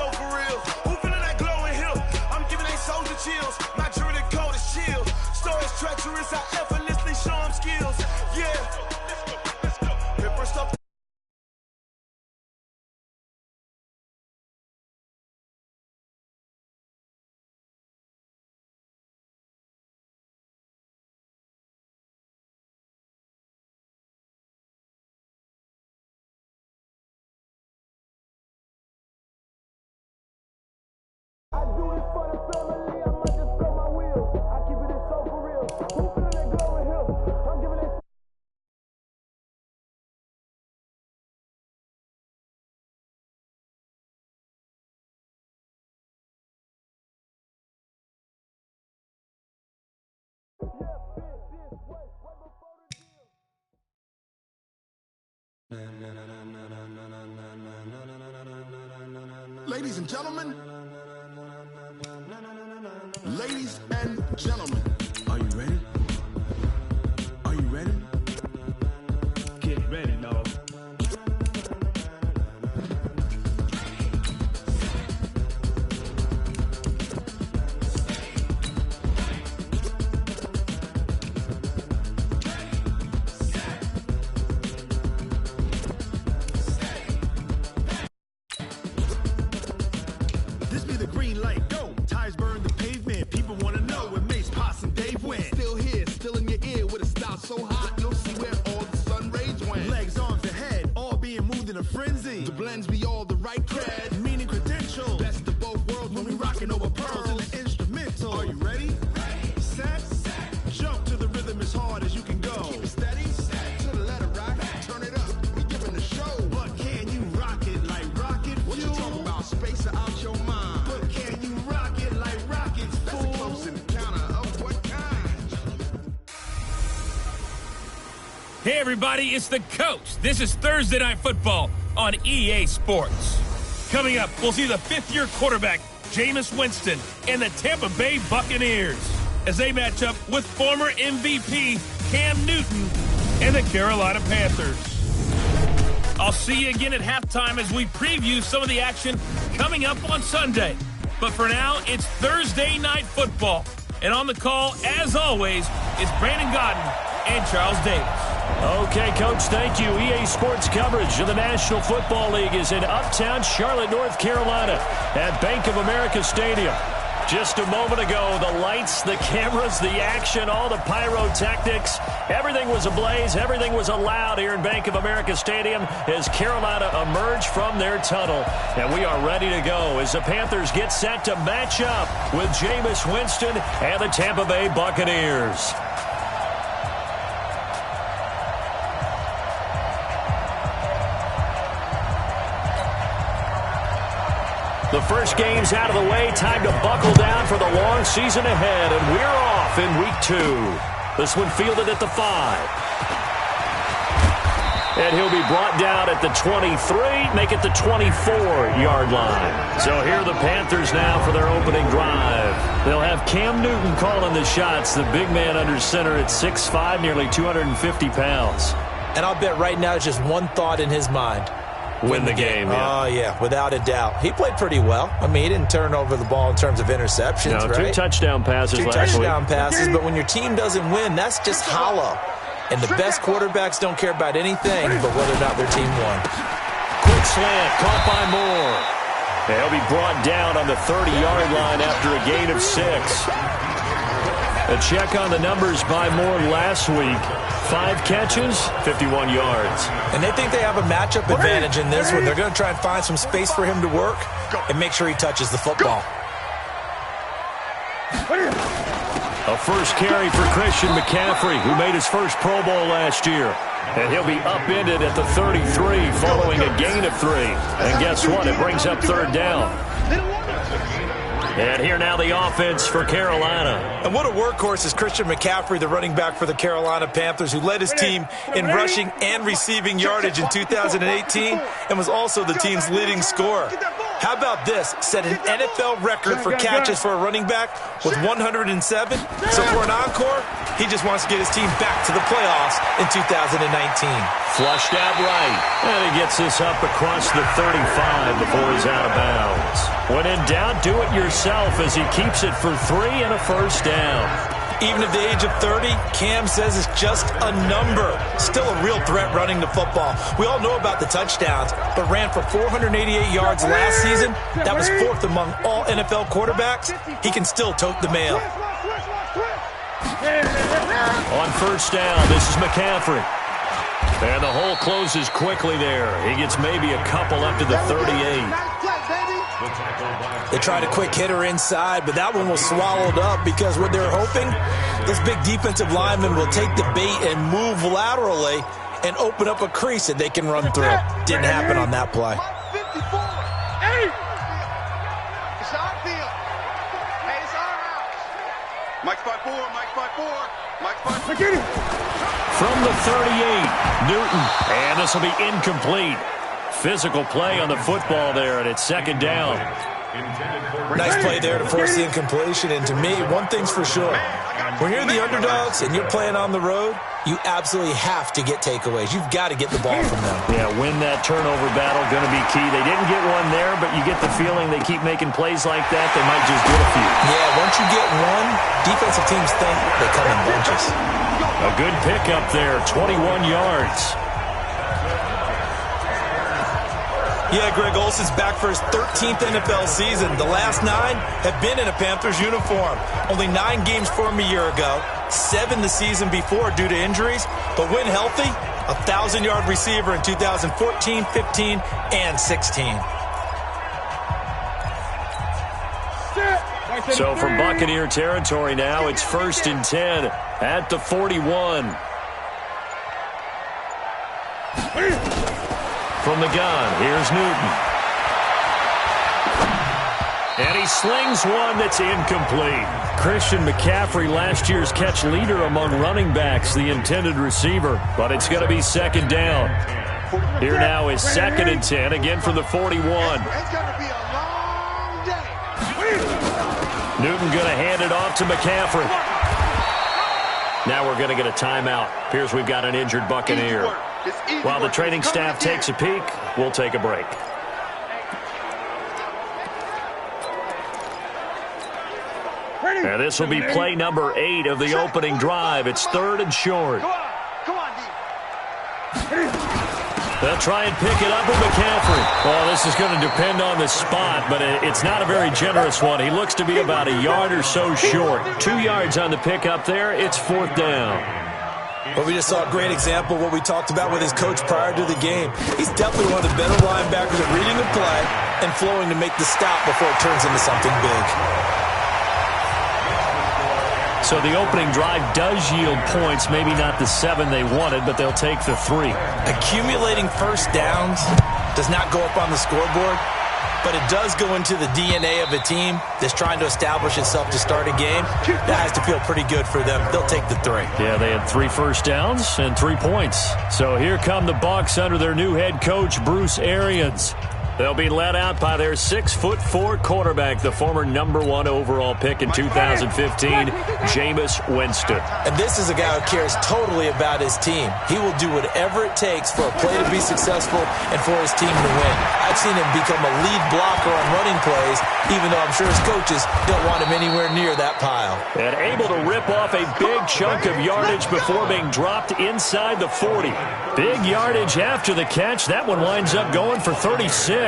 so for real. Who feeling that glow in here? I'm giving they soldier chills. My journey code is chill. Stories treacherous, I effortlessly show them skills. Yeah. Let's go. Pepper stuff. I do it for the family, I might just spin my wheels. I keep it so for real. Who feeling that glow in here? I'm giving it. Ladies and gentlemen, ladies and gentlemen, are you ready? Are you ready? Get ready, dog. This be the green light, go. Tires burn the pavement. People wanna know where Mace, Pops, and Dave went. Still here, still in your ear with a style so hot, you'll see where all the sun rays went. Legs, arms, and head, all being moved in a frenzy. The blends be all the right cred, meaning credentials. Best of both worlds when we rockin' over pearls in the instrumental. Are you ready? Set, jump to the rhythm as hard as you can go. Keep it steady, to the letter rock, turn it up, we giving the show. But can you rock it like rocket fuel? What you talking about, space out your mind? But can you rock it like rockets, fool? That's a close encounter of what kind? Hey everybody, it's the coach. This is Thursday Night Football on EA Sports. Coming up, we'll see the fifth-year quarterback, Jameis Winston, and the Tampa Bay Buccaneers as they match up with former MVP Cam Newton and the Carolina Panthers. I'll see you again at halftime as we preview some of the action coming up on Sunday. But for now, it's Thursday Night Football. And on the call, as always, it's Brandon Godden and Charles Davis. Okay, Coach, thank you. EA Sports coverage of the National Football League is in uptown Charlotte, North Carolina at Bank of America Stadium. Just a moment ago, the lights, the cameras, the action, all the pyrotechnics, everything was ablaze, everything was allowed here in Bank of America Stadium as Carolina emerged from their tunnel. And we are ready to go as the Panthers get set to match up with Jameis Winston and the Tampa Bay Buccaneers. The first game's out of the way. Time to buckle down for the long season ahead. And we're off in week 2. This one fielded at the 5. And he'll be brought down at the 23, make it the 24-yard line. So here are the Panthers now for their opening drive. They'll have Cam Newton calling the shots, the big man under center at 6'5", nearly 250 pounds. And I'll bet right now it's just one thought in his mind. Win the game, yeah. Oh, yeah, without a doubt. He played pretty well. I mean, he didn't turn over the ball in terms of interceptions, no, right? 2 touchdown passes last week. 2 touchdown passes, but when your team doesn't win, that's just hollow. And the best quarterbacks don't care about anything but whether or not their team won. Quick slant, caught by Moore. And he'll be brought down on the 30-yard line after a gain of 6. A check on the numbers by Moore last week. 5 catches, 51 yards. And they think they have a matchup advantage in this one. They're going to try and find some space for him to work and make sure he touches the football. A first carry for Christian McCaffrey, who made his first Pro Bowl last year. And he'll be upended at the 33 following a gain of 3. And guess what? It brings up 3rd down. And here now the offense for Carolina. And what a workhorse is Christian McCaffrey, the running back for the Carolina Panthers, who led his team in rushing and receiving yardage in 2018 and was also the team's leading scorer. How about this? Set an NFL record for catches for a running back with 107. So for an encore, he just wants to get his team back to the playoffs in 2019. Flushed out right. And he gets this up across the 35 before he's out of bounds. When in doubt, do it yourself as he keeps it for 3 and a first down. Even at the age of 30, Cam says it's just a number. Still a real threat running the football. We all know about the touchdowns, but ran for 488 yards last season. That was 4th among all NFL quarterbacks. He can still tote the mail. On first down, this is McCaffrey. And the hole closes quickly there. He gets maybe a couple up to the 38. They tried a quick hitter inside, but that one was swallowed up because what they're hoping, this big defensive lineman will take the bait and move laterally and open up a crease that they can run through. Didn't happen on that play. From the 38, Newton. And this will be incomplete. Physical play on the football there, and it's second down. Nice play there to force the incompletion. And to me, one thing's for sure. When you're the underdogs and you're playing on the road, you absolutely have to get takeaways. You've got to get the ball from them. Yeah, win that turnover battle, going to be key. They didn't get one there, but you get the feeling they keep making plays like that, they might just get a few. Yeah, once you get one, defensive teams think they come in bunches. A good pickup there, 21 yards. Yeah, Greg Olsen's back for his 13th NFL season. The last 9 have been in a Panthers uniform. Only 9 games for him a year ago, 7 the season before due to injuries. But when healthy, a 1,000-yard receiver in 2014, 15, and 16. So from Buccaneer territory now, it's 1st and 10 at the 41. From the gun, here's Newton. And he slings one that's incomplete. Christian McCaffrey, last year's catch leader among running backs, the intended receiver. But it's going to be second down. Here now is 2nd and 10, again from the 41. Newton going to hand it off to McCaffrey. Now we're going to get a timeout. Appears we've got an injured Buccaneer. While the training staff takes a peek, we'll take a break. And this will be play number 8 of the opening drive. It's 3rd and short. They'll try and pick it up with McCaffrey. Well, this is going to depend on the spot, but it's not a very generous one. He looks to be about a yard or so short. 2 yards on the pickup there. It's 4th down. Well, we just saw a great example of what we talked about with his coach prior to the game. He's definitely one of the better linebackers at reading the play and flowing to make the stop before it turns into something big. So the opening drive does yield points, maybe not the 7 they wanted, but they'll take the 3. Accumulating first downs does not go up on the scoreboard, but it does go into the DNA of a team that's trying to establish itself to start a game. That has to feel pretty good for them. They'll take the 3. Yeah, they had 3 first downs and 3 points. So here come the Bucs under their new head coach, Bruce Arians. They'll be led out by their 6'4" quarterback, the former #1 overall pick in 2015, Jameis Winston. And this is a guy who cares totally about his team. He will do whatever it takes for a play to be successful and for his team to win. I've seen him become a lead blocker on running plays, even though I'm sure his coaches don't want him anywhere near that pile. And able to rip off a big chunk of yardage before being dropped inside the 40. Big yardage after the catch. That one winds up going for 36.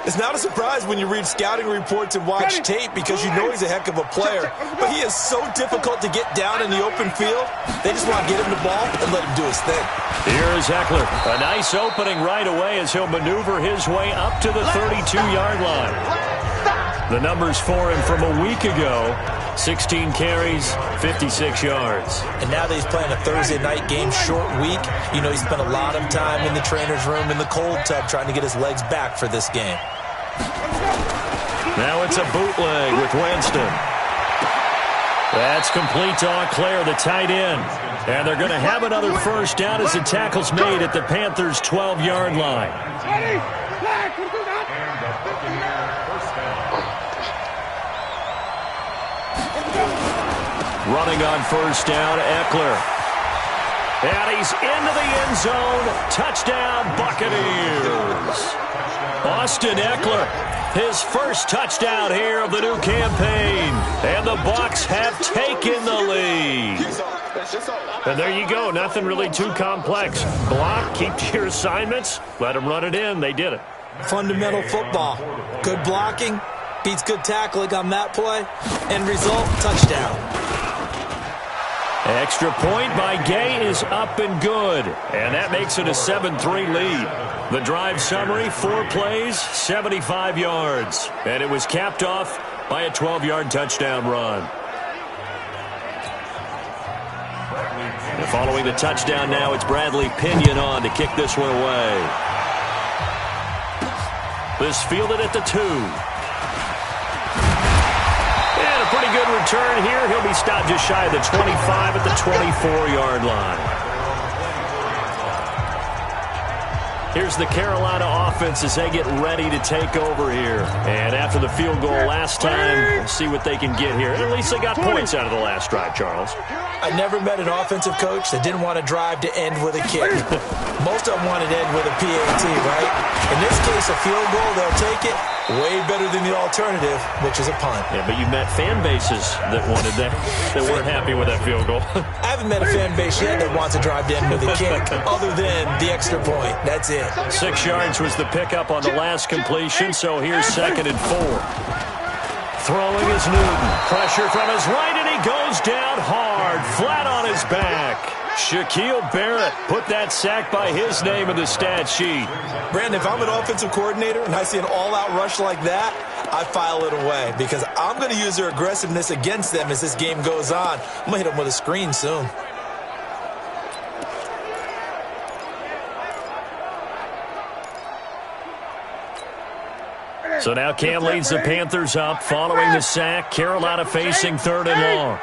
It's not a surprise when you read scouting reports and watch tape because you know he's a heck of a player. But he is so difficult to get down in the open field. They just want to get him the ball and let him do his thing. Here is Eckler. A nice opening right away as he'll maneuver his way up to the 32-yard line. The numbers for him from a week ago, 16 carries, 56 yards. And now that he's playing a Thursday night game, short week, you know he spent a lot of time in the trainer's room in the cold tub trying to get his legs back for this game. Now it's a bootleg with Winston. That's complete to Auclair, the tight end. And they're going to have another first down as the tackle's made at the Panthers' 12-yard line. Running on first down, Eckler. And he's into the end zone. Touchdown, Buccaneers. Austin Eckler, his first touchdown here of the new campaign. And the Bucs have taken the lead. And there you go. Nothing really too complex. Block, keep to your assignments, let them run it in. They did it. Fundamental football. Good blocking beats good tackling on that play. End result, touchdown. Extra point by Gay is up and good. And that makes it a 7-3 lead. The drive summary, 4 plays, 75 yards. And it was capped off by a 12-yard touchdown run. And following the touchdown now, it's Bradley Pinion on to kick this one away. This fielded at the 2. And a pretty good return here. He'll be stopped just shy of the 25 at the 24-yard line. Here's the Carolina offense as they get ready to take over here. And after the field goal last time, we'll see what they can get here. At least they got points out of the last drive, Charles. I never met an offensive coach that didn't want to drive to end with a kick. Most of them wanted to end with a PAT, right? In this case, a field goal, they'll take it. Way better than the alternative, which is a punt. Yeah, but you met fan bases that wanted that, that weren't happy with that field goal. I haven't met a fan base yet that wants to drive to end with a kick, other than the extra point. That's it. 6 yards was the pickup on the last completion, so here's 2nd and 4. Throwing is Newton. Pressure from his right, and he goes down hard, flat on his back. Shaquille Barrett put that sack by his name in the stat sheet. Brandon, if I'm an offensive coordinator and I see an all-out rush like that, I file it away because I'm going to use their aggressiveness against them as this game goes on. I'm going to hit them with a screen soon. So now Cam leads the Panthers up following the sack. Carolina facing 3rd and long.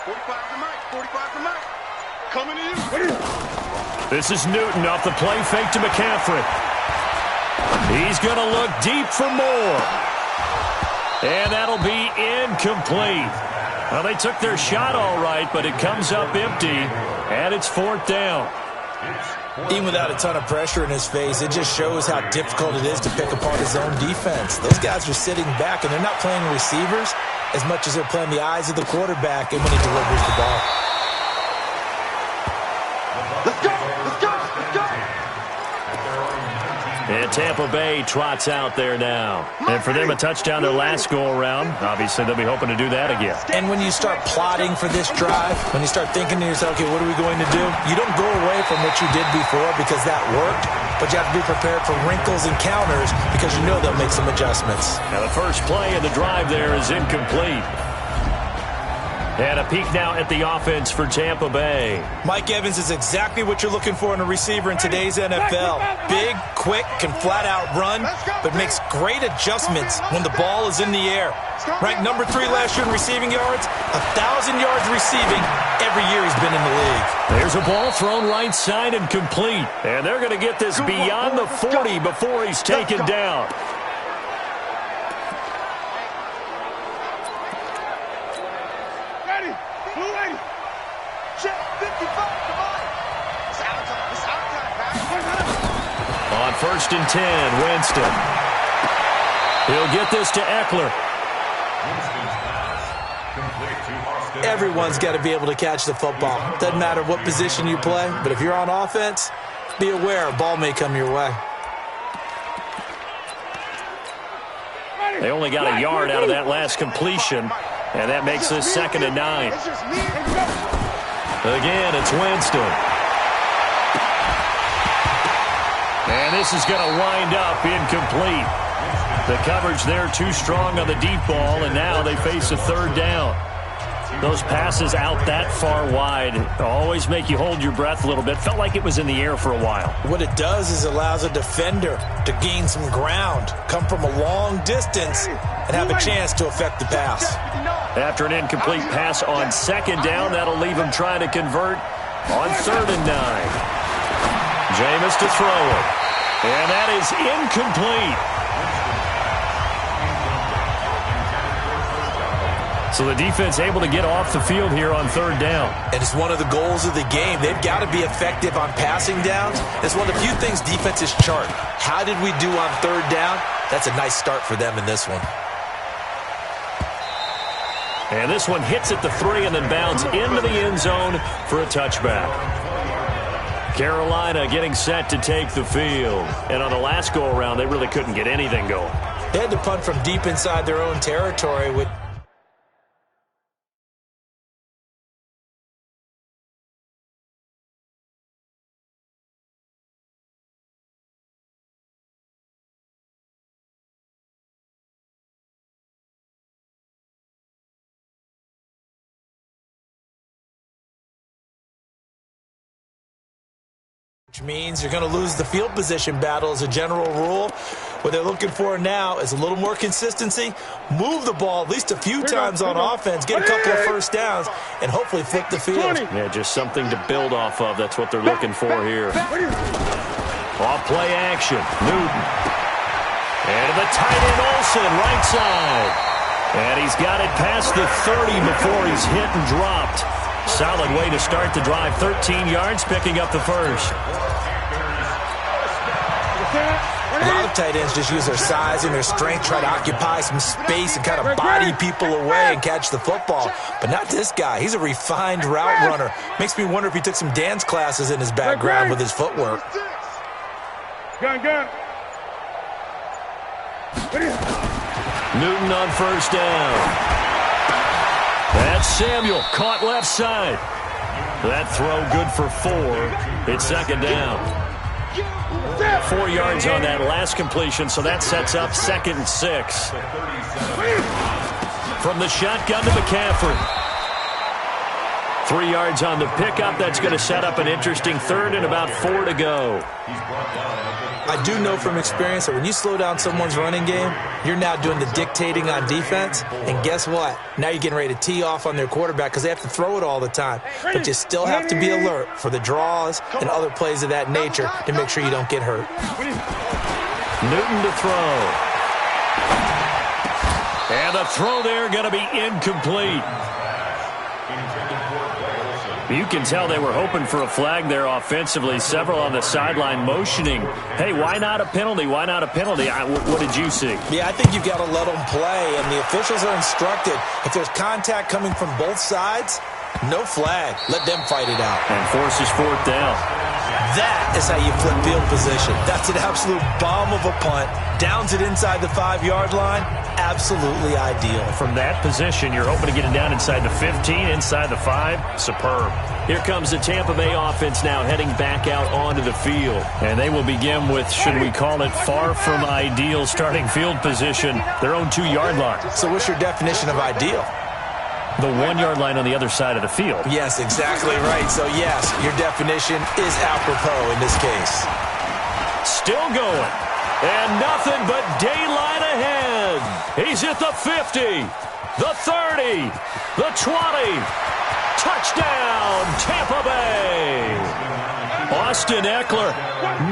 45 to Mike. 45 to Mike. Coming to you. This is Newton off the play fake to McCaffrey. He's going to look deep for more. And that'll be incomplete. Well, they took their shot all right, but it comes up empty, and it's 4th down. Even without a ton of pressure in his face, it just shows how difficult it is to pick apart his own defense. Those guys are sitting back, and they're not playing receivers as much as they're playing the eyes of the quarterback and when he delivers the ball. Let's go. Let's go. Let's go. And Tampa Bay trots out there now. And for them, a touchdown their last go-around. Obviously, they'll be hoping to do that again. And when you start plotting for this drive, when you start thinking to yourself, okay, what are we going to do? You don't go away from what you did before because that worked, but you have to be prepared for wrinkles and counters because you know they'll make some adjustments. Now, the first play of the drive there is incomplete. And a peek now at the offense for Tampa Bay. Mike Evans is exactly what you're looking for in a receiver in today's NFL. Big, quick, can flat-out run, but makes great adjustments when the ball is in the air. Ranked number 3 last year in receiving yards, 1,000 yards receiving every year he's been in the league. There's a ball thrown right side and complete. And they're going to get this beyond the 40 before he's taken down. On 1st and 10, Winston. He'll get this to Eckler. Everyone's got to be able to catch the football. Doesn't matter what position you play, but if you're on offense, be aware a ball may come your way. They only got a yard out of that last completion, and that makes this 2nd and 9. Again, it's Winston. And this is going to wind up incomplete. The coverage there too strong on the deep ball, and now they face a 3rd down. Those passes out that far wide always make you hold your breath a little bit. Felt like it was in the air for a while. What it does is allows a defender to gain some ground, come from a long distance, and have a chance to affect the pass. After an incomplete pass on 2nd down, that'll leave him trying to convert on 3rd and 9. Jameis to throw it. And that is incomplete. So the defense able to get off the field here on third down. And it's one of the goals of the game. They've got to be effective on passing downs. It's one of the few things defenses chart. How did we do on third down? That's a nice start for them in this one. And this one hits at the 3 and then bounds into the end zone for a touchback. Carolina getting set to take the field. And on the last go-around, they really couldn't get anything going. They had to punt from deep inside their own territory with which means you're going to lose the field position battle as a general rule. What they're looking for now is a little more consistency, move the ball at least a few times on offense, get a couple of first downs, and hopefully flip the field. Yeah, just something to build off of. That's what they're looking for here. Off play action, Newton. And to the tight end, Olsen, right side. And he's got it past the 30 before he's hit and dropped. Solid way to start the drive. 13 yards, picking up the first. A lot of tight ends just use their size and their strength, try to occupy some space and kind of body people away and catch the football. But not this guy. He's a refined route runner. Makes me wonder if he took some dance classes in his background with his footwork. Newton on first down. That's Samuel, caught left side. That throw good for 4. It's second down. 4 yards on that last completion, so that sets up 2nd and 6. From the shotgun to McCaffrey. 3 yards on the pickup. That's going to set up an interesting third and about 4 to go. I do know from experience that when you slow down someone's running game, you're now doing the dictating on defense. And guess what? Now you're getting ready to tee off on their quarterback because they have to throw it all the time. But you still have to be alert for the draws and other plays of that nature to make sure you don't get hurt. Newton to throw. And the throw there going to be incomplete. You can tell they were hoping for a flag there offensively. Several on the sideline motioning. Hey, why not a penalty? Why not a penalty? What did you see? Yeah, I think you've got to let them play, and the officials are instructed. If there's contact coming from both sides, no flag. Let them fight it out. And forces 4th down. That is how you flip field position. That's an absolute bomb of a punt. Downs it inside the 5-yard line. Absolutely ideal. From that position, you're hoping to get it down inside the 15, inside the 5. Superb. Here comes the Tampa Bay offense now heading back out onto the field. And they will begin with, should we call it, far from ideal starting field position, their own 2-yard line. So what's your definition of ideal? The 1-yard line on the other side of the field. Yes, exactly right. So, yes, your definition is apropos in this case. Still going. And nothing but daylight ahead. He's at the 50, the 30, the 20. Touchdown, Tampa Bay. Austin Eckler,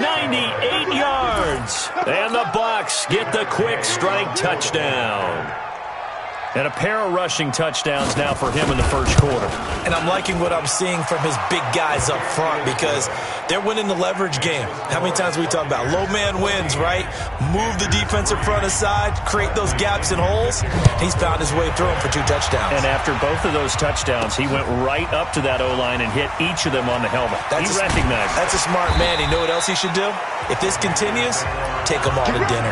98 yards. And the Bucs get the quick strike touchdown. And a pair of rushing touchdowns now for him in the first quarter. And I'm liking what I'm seeing from his big guys up front because they're winning the leverage game. How many times we talk about low man wins, right? Move the defensive front aside, create those gaps and holes. He's found his way through them for 2 touchdowns. And after both of those touchdowns, he went right up to that O-line and hit each of them on the helmet. He recognized it. That's a smart man. You know what else he should do? If this continues, take them all to dinner.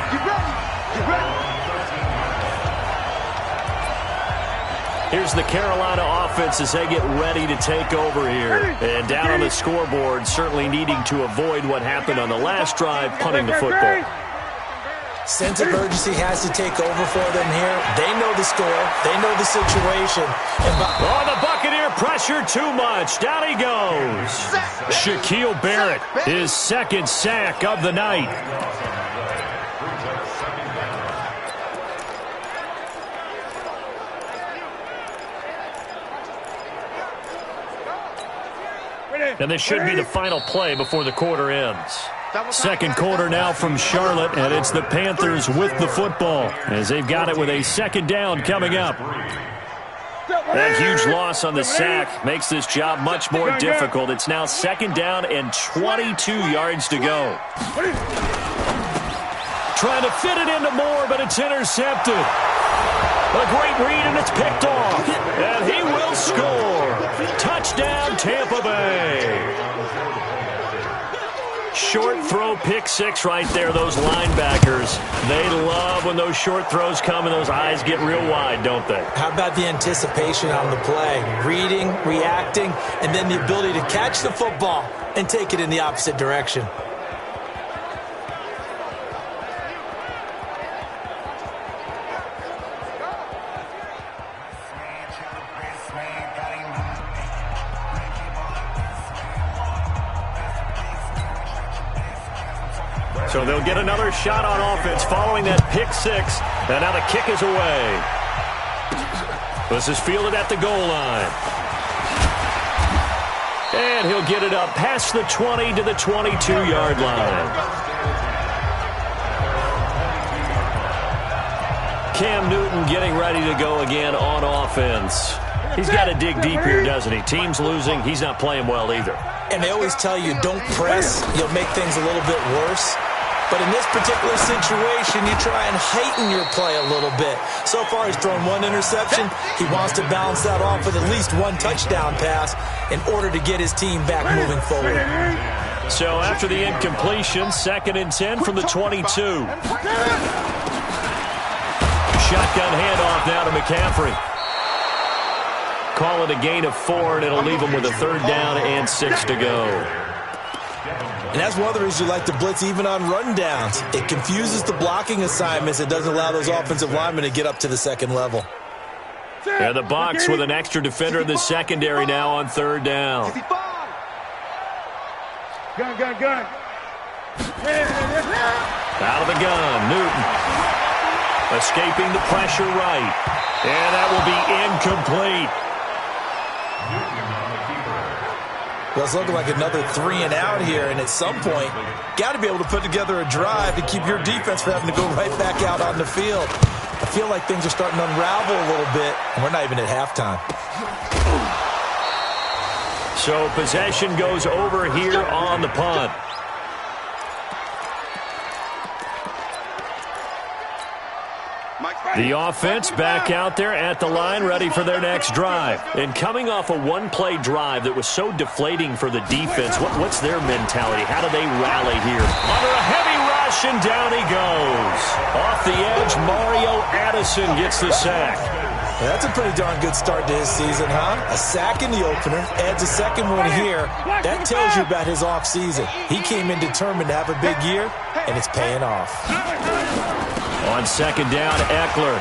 Here's the Carolina offense as they get ready to take over here. And down on the scoreboard, certainly needing to avoid what happened on the last drive, punting the football. Sense of urgency has to take over for them here. They know the score. They know the situation. The Buccaneer pressure too much. Down he goes. Shaquille Barrett, his 2nd sack of the night. And this should be the final play before the quarter ends. Second quarter now from Charlotte, and it's the Panthers with the football as they've got it with a 2nd down coming up. That huge loss on the sack makes this job much more difficult. It's now 2nd down and 22 yards to go. Trying to fit it into Moore, but it's intercepted. A great read, and it's picked off. And he will score. Touchdown, Tampa Bay. Short throw, pick six right there, those linebackers. They love when those short throws come and those eyes get real wide, don't they? How about the anticipation on the play? Reading, reacting, and then the ability to catch the football and take it in the opposite direction. So they'll get another shot on offense following that pick six. And now the kick is away. This is fielded at the goal line. And he'll get it up past the 20 to the 22-yard line. Cam Newton getting ready to go again on offense. He's got to dig deep here, doesn't he? Team's losing. He's not playing well either. And they always tell you, don't press. You'll make things a little bit worse. But in this particular situation, you try and heighten your play a little bit. So far, he's thrown one interception. He wants to balance that off with at least one touchdown pass in order to get his team back moving forward. So after the incompletion, 2nd and 10 from the 22. Shotgun handoff now to McCaffrey. Call it a gain of 4, and it'll leave him with a 3rd down and 6 to go. And that's one of the reasons you like to blitz even on rundowns. It confuses the blocking assignments. It doesn't allow those offensive linemen to get up to the second level. And the Bucs with an extra defender in the secondary now on 3rd down. Gun. Out of the gun, Newton. Escaping the pressure right. And that will be incomplete. Well, it's looking like another 3 and out here, and at some point, got to be able to put together a drive to keep your defense from having to go right back out on the field. I feel like things are starting to unravel a little bit, and we're not even at halftime. So possession goes over here on the punt. The offense back out there at the line, ready for their next drive. And coming off a one-play drive that was so deflating for the defense, what's their mentality? How do they rally here? Under a heavy rush, and down he goes. Off the edge, Mario Addison gets the sack. Well, that's a pretty darn good start to his season, huh? A sack in the opener, adds a second one here. That tells you about his offseason. He came in determined to have a big year, and it's paying off. On 2nd down, Eckler.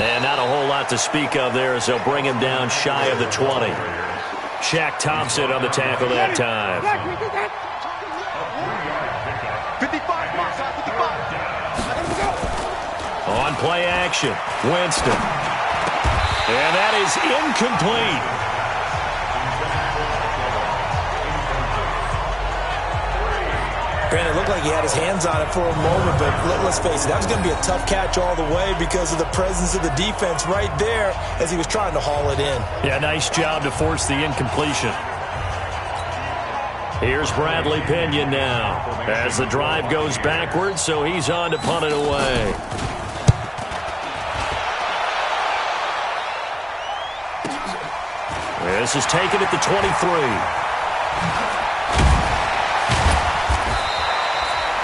And not a whole lot to speak of there as they'll bring him down shy of the 20. Shaq Thompson on the tackle that time. 55. On play action, Winston. And that is incomplete. Granted, it looked like he had his hands on it for a moment, but let's face it, that was going to be a tough catch all the way because of the presence of the defense right there as he was trying to haul it in. Yeah, nice job to force the incompletion. Here's Bradley Pinion now as the drive goes backwards, so he's on to punt it away. This is taken at the 23.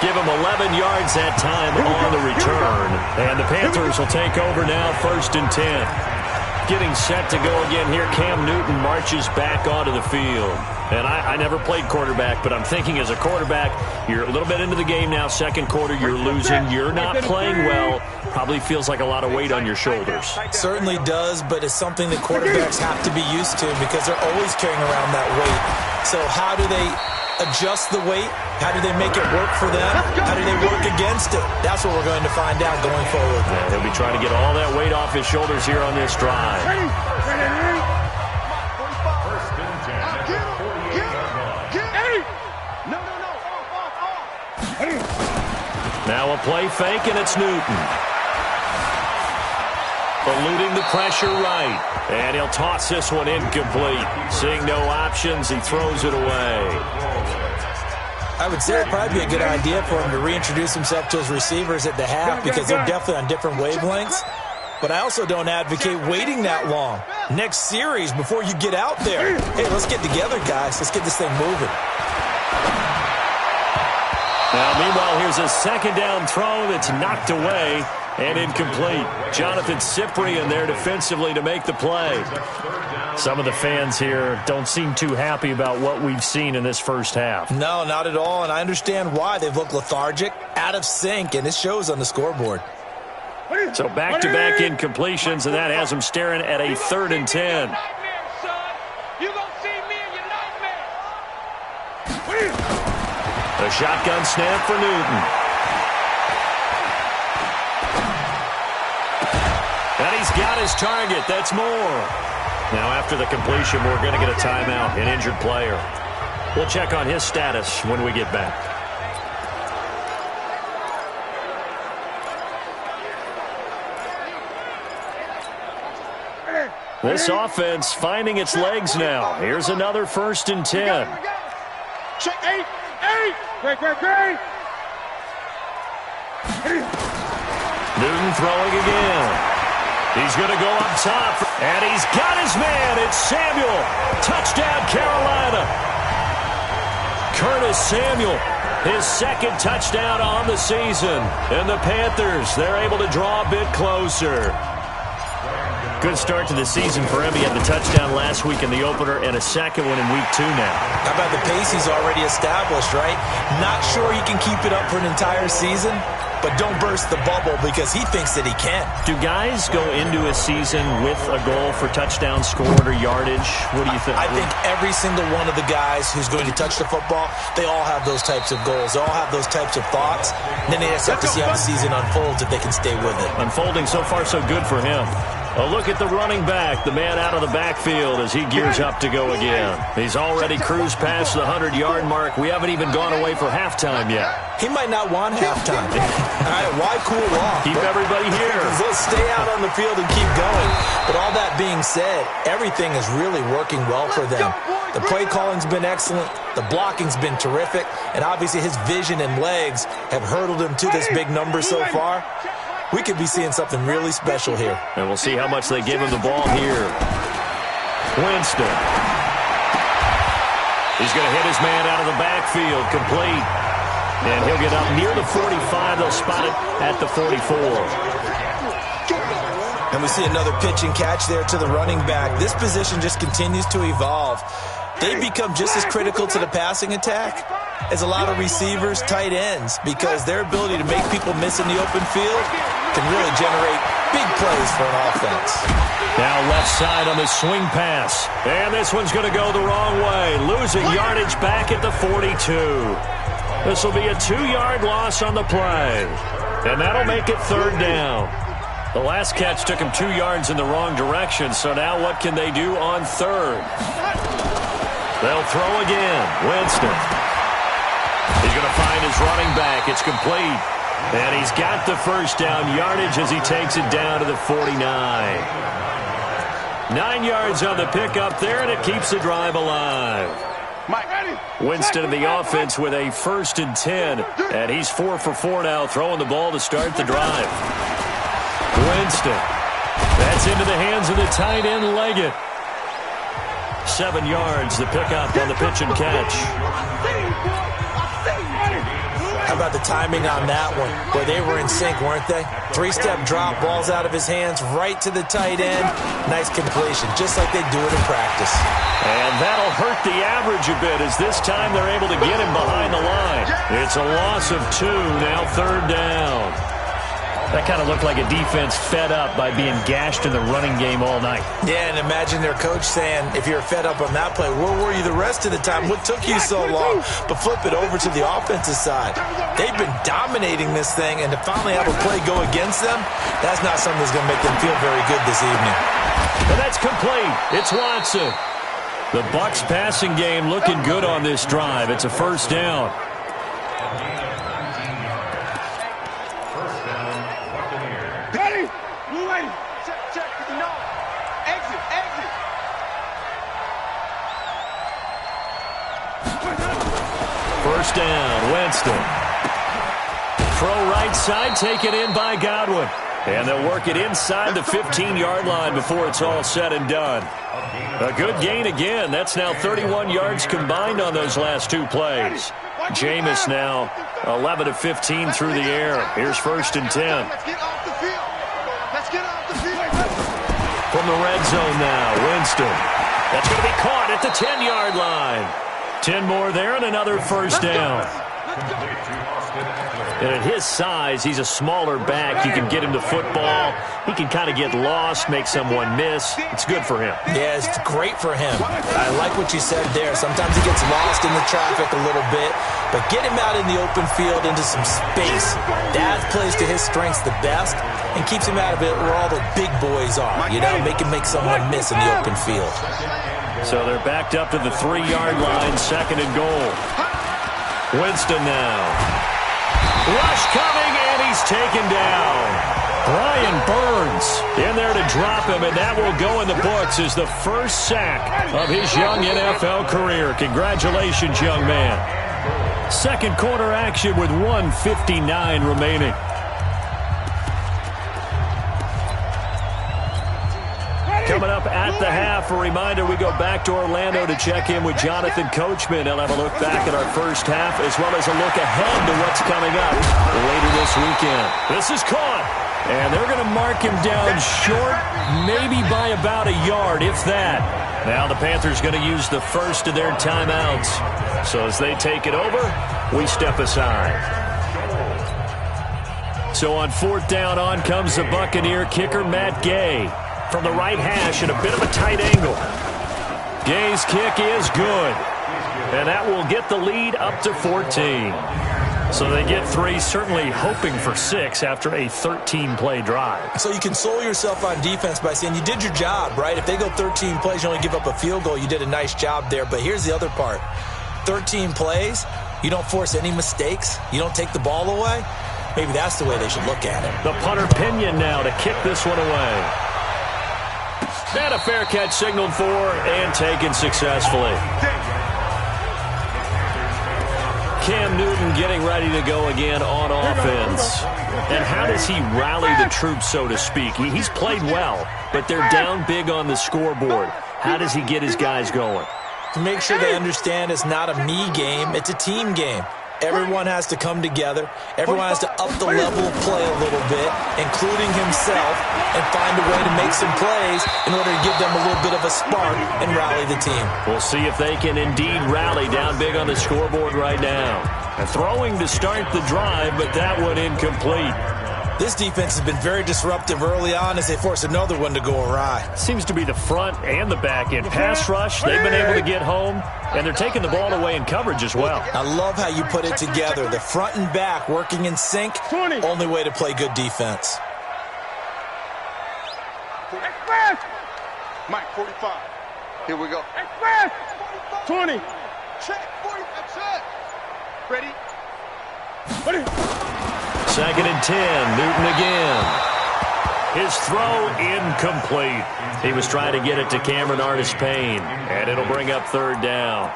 Give him 11 yards that time on the return. And the Panthers will take over now, 1st and 10. Getting set to go again here, Cam Newton marches back onto the field. And I never played quarterback, but I'm thinking as a quarterback, you're a little bit into the game now, 2nd quarter, you're losing, you're not playing well. Probably feels like a lot of weight on your shoulders. Certainly does, but it's something that quarterbacks have to be used to because they're always carrying around that weight. So how do they adjust the weight? How do they make it work for them? How do they work against it? That's what we're going to find out going forward. Yeah, he'll be trying to get all that weight off his shoulders here on this drive. Now a play fake, and it's Newton. eluding the pressure right. And he'll toss this one incomplete. Seeing no options, he throws it away. I would say it'd probably be a good idea for him to reintroduce himself to his receivers at the half because they're definitely on different wavelengths. But I also don't advocate waiting that long. Next series before you get out there. Hey, let's get together, guys. Let's get this thing moving. Now, meanwhile, here's a second down throw that's knocked away and incomplete. Jonathan Cyprien there defensively to make the play. Some of the fans here don't seem too happy about what we've seen in this first half. No, not at all, and I understand why. They've looked lethargic, out of sync, and it shows on the scoreboard. So back-to-back incompletions, and that has them staring at a 3rd and 10. A shotgun snap for Newton. And he's got his target. That's more. Now, after the completion, we're going to get a timeout, an injured player. We'll check on his status when we get back. This offense finding its legs now. Here's another 1st and 10. Check 8. Great. Newton throwing again. He's going to go up top. And he's got his man. It's Samuel. Touchdown, Carolina. Curtis Samuel, his 2nd touchdown on the season. And the Panthers, they're able to draw a bit closer. Good start to the season for him. He had the touchdown last week in the opener and a 2nd one in week 2 now. How about the pace he's already established, right? Not sure he can keep it up for an entire season, but don't burst the bubble because he thinks that he can. Do guys go into a season with a goal for touchdown scored or yardage? What do you think? I think every single one of the guys who's going to touch the football, they all have those types of goals. They all have those types of thoughts. And then they just have to see how the season unfolds if they can stay with it. Unfolding so far so good for him. A look at the running back, the man out of the backfield as he gears up to go again. He's already cruised past the 100-yard mark. We haven't even gone away for halftime yet. He might not want halftime. All right, why cool off? Keep everybody here. Let's stay out on the field and keep going. But all that being said, everything is really working well for them. The play calling's been excellent. The blocking's been terrific. And obviously his vision and legs have hurdled him to this big number so far. We could be seeing something really special here. And we'll see how much they give him the ball here. Winston. He's going to hit his man out of the backfield, complete. And he'll get up near the 45. They'll spot it at the 44. And we see another pitch and catch there to the running back. This position just continues to evolve. They become just as critical to the passing attack as a lot of receivers, tight ends, because their ability to make people miss in the open field can really generate big plays for an offense. Now left side on the swing pass. And this one's going to go the wrong way. Losing yardage back at the 42. This will be a 2-yard loss on the play. And that'll make it 3rd down. The last catch took him 2 yards in the wrong direction, so now what can they do on 3rd? They'll throw again. Winston. He's going to find his running back. It's complete. And he's got the 1st down yardage as he takes it down to the 49. 9 yards on the pickup there, and it keeps the drive alive. Winston in the offense with a 1st and 10. And he's 4 for 4 now, throwing the ball to start the drive. Winston. That's into the hands of the tight end, Leggett. 7 yards, the pickup on the pitch and catch. How about the timing on that one? Where they were in sync, weren't they? 3-step drop, balls out of his hands, right to the tight end. Nice completion, just like they do it in practice. And that'll hurt the average a bit, as this time they're able to get him behind the line. It's a loss of 2, now 3rd down. That kind of looked like a defense fed up by being gashed in the running game all night. Yeah, and imagine their coach saying, if you're fed up on that play, where were you the rest of the time? What took you so long? But flip it over to the offensive side. They've been dominating this thing, and to finally have a play go against them, that's not something that's going to make them feel very good this evening. And that's complete. It's Watson. The Bucs passing game looking good on this drive. It's a 1st down. inside, taken in by Godwin. And they'll work it inside the 15-yard line before it's all said and done. A good gain again. That's now 31 yards combined on those last two plays. Jameis now 11 of 15 through the air. Here's 1st and 10. From the red zone now, Winston. That's going to be caught at the 10-yard line. 10 more there and another first down. And at his size, he's a smaller back. You can get him the football. He can kind of get lost, make someone miss. It's good for him. Yeah, it's great for him. I like what you said there. Sometimes he gets lost in the traffic a little bit, but get him out in the open field into some space. That plays to his strengths the best and keeps him out of it where all the big boys are. You know, make him make someone miss in the open field. So they're backed up to the 3-yard line, 2nd and goal. Winston now. Rush coming, and he's taken down. Brian Burns in there to drop him, and that will go in the books as the first sack of his young NFL career. Congratulations, young man. Second quarter action with 1:59 remaining. Coming up at the half, a reminder, we go back to Orlando to check in with Jonathan Coachman. He'll have a look back at our first half as well as a look ahead to what's coming up later this weekend. This is caught, and they're going to mark him down short, maybe by about a yard, if that. Now the Panthers going to use the first of their timeouts. So as they take it over, we step aside. So on 4th down, on comes the Buccaneer kicker, Matt Gay. From the right hash at a bit of a tight angle. Gay's kick is good. And that will get the lead up to 14. So they get 3, certainly hoping for 6 after a 13-play drive. So you console yourself on defense by saying you did your job, right? If they go 13 plays, you only give up a field goal, you did a nice job there. But here's the other part. 13 plays, you don't force any mistakes, you don't take the ball away. Maybe that's the way they should look at it. The punter Pinion now to kick this one away. And a fair catch signaled for and taken successfully. Cam Newton getting ready to go again on offense. And how does he rally the troops, so to speak? He's played well, but they're down big on the scoreboard. How does he get his guys going? To make sure they understand it's not a me game, it's a team game. Everyone has to come together. Everyone has to up the level of play a little bit, including himself, and find a way to make some plays in order to give them a little bit of a spark and rally the team. We'll see if they can indeed rally down big on the scoreboard right now. A throwing to start the drive, but that one incomplete. This defense has been very disruptive early on as they force another one to go awry. Seems to be the front and the back end. Pass rush, they've been able to get home, and they're taking the ball away in coverage as well. I love how you put it together. The front and back working in sync, only way to play good defense. Express! Mike, 45. Here we go. Express! 20. Check, 40. That's it. Ready? Ready? 2nd and 10, Newton again. His throw incomplete. He was trying to get it to Cameron Artis-Payne, and it'll bring up 3rd down.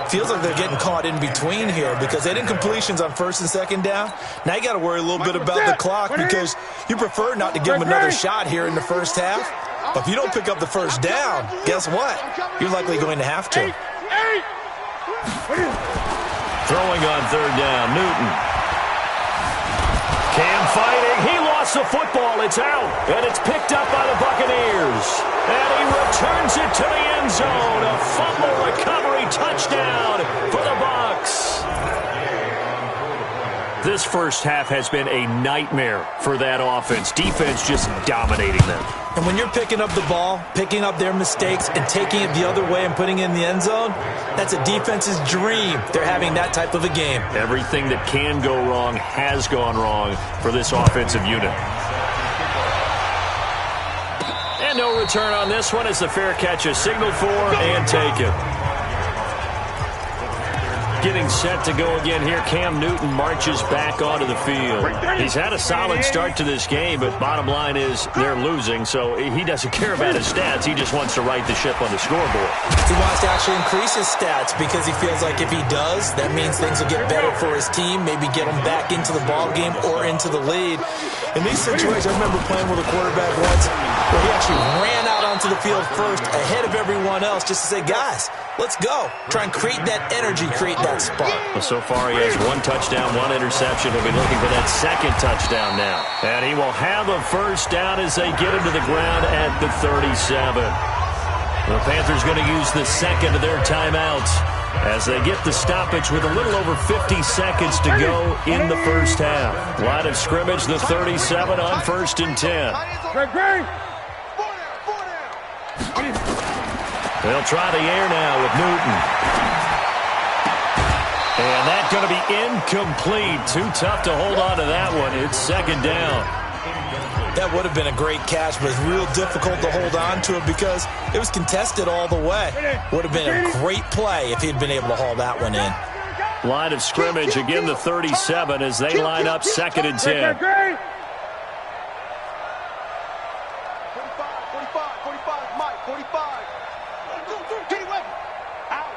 Feels like they're getting caught in between here because they did completions on 1st and 2nd down. Now you got to worry a little bit about the clock because you prefer not to give them another shot here in the first half. But if you don't pick up the first down, guess what? You're likely going to have to. Throwing on 3rd down, Newton. Cam fighting. He lost the football. It's out. And it's picked up by the Buccaneers. And he returns it to the end zone. A fumble recovery touchdown for the Bucs. This first half has been a nightmare for that offense. Defense just dominating them. And when you're picking up the ball, picking up their mistakes, and taking it the other way and putting it in the end zone, that's a defense's dream. They're having that type of a game. Everything that can go wrong has gone wrong for this offensive unit. And no return on this one as the fair catch is signaled for and taken. Getting set to go again here. Cam Newton marches back onto the field. He's had a solid start to this game, but bottom line is they're losing, so he doesn't care about his stats. He just wants to right the ship on the scoreboard. He wants to actually increase his stats because he feels like if he does, that means things will get better for his team, maybe get him back into the ball game or into the lead. In these situations, I remember playing with a quarterback once where he actually ran out onto the field first ahead of everyone else just to say, guys, let's go. Try and create that energy, create that spark. Well, so far he has 1 touchdown, 1 interception. He'll be looking for that second touchdown now. And he will have a first down as they get him to the ground at the 37. The Panthers going to use the second of their timeouts as they get the stoppage with a little over 50 seconds to go in the first half. Line of scrimmage, the 37 on 1st and 10. They'll try the air now with Newton. And that's going to be incomplete. Too tough to hold on to that one. It's second down. That would have been a great catch, but it's real difficult to hold on to it because it was contested all the way. Would have been a great play if he'd been able to haul that one in. Line of scrimmage, again the 37 as they line up 2nd and 10. 45, 45, Mike, 45. Get away. Out.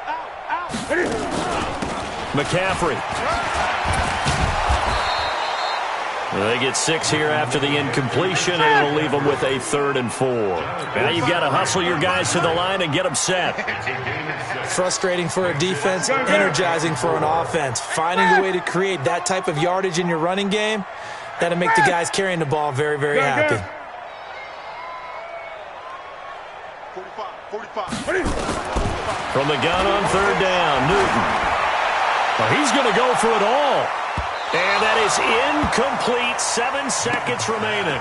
McCaffrey. They get 6 here after the incompletion, and it'll leave them with a 3rd and 4. Now you've got to hustle your guys to the line and get them set. Frustrating for a defense, energizing for an offense. Finding a way to create that type of yardage in your running game, that'll make the guys carrying the ball very, very happy. 45. From the gun on 3rd down, Newton. Well, he's going to go for it all. And that is incomplete. 7 seconds remaining.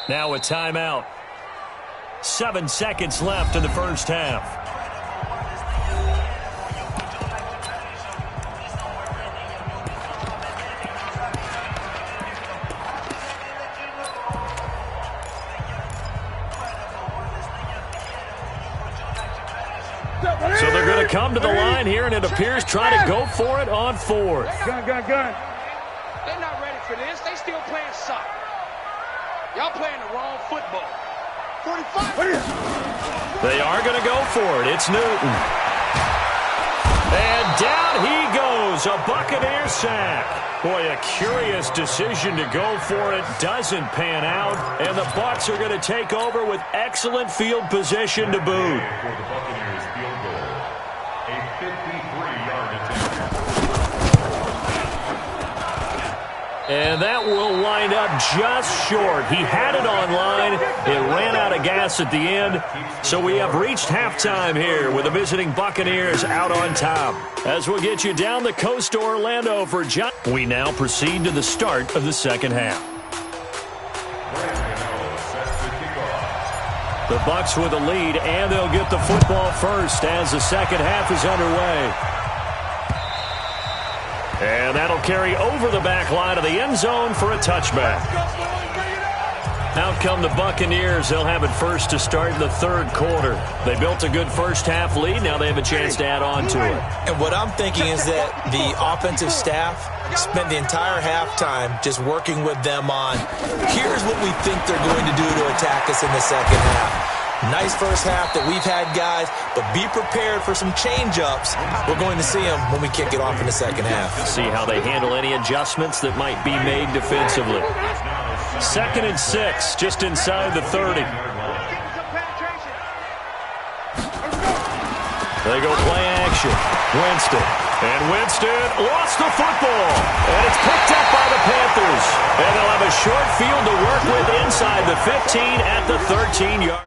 Now a timeout. 7 seconds left in the first half. So they're going to come to the line here, and it appears try to go for it on 4th. Gun. They're not ready for this. They still playing soccer. Y'all playing the wrong football. 45. They are going to go for it. It's Newton. And down he goes. A Buccaneer sack. Boy, a curious decision to go for it. Doesn't pan out. And the Bucs are going to take over with excellent field position to boot. For the Buccaneers field goal, a 53-yard attempt. And that will wind up just short. He had it on line. It ran out of gas at the end. So we have reached halftime here with the visiting Buccaneers out on top. As we'll get you down the coast to Orlando for John. We now proceed to the start of the second half. The Bucs with a lead, and they'll get the football first as the second half is underway. And that'll carry over the back line of the end zone for a touchback. Out come the Buccaneers. They'll have it first to start in the 3rd quarter. They built a good first half lead. Now they have a chance to add on to it. And what I'm thinking is that the offensive staff spent the entire halftime just working with them on, here's what we think they're going to do to attack us in the second half. Nice first half that we've had, guys, but be prepared for some change-ups. We're going to see them when we kick it off in the second half. See how they handle any adjustments that might be made defensively. 2nd and 6, just inside the 30. They go play action. Winston. And Winston lost the football. And it's picked up by the Panthers. And they'll have a short field to work with inside the 15 at the 13-yard.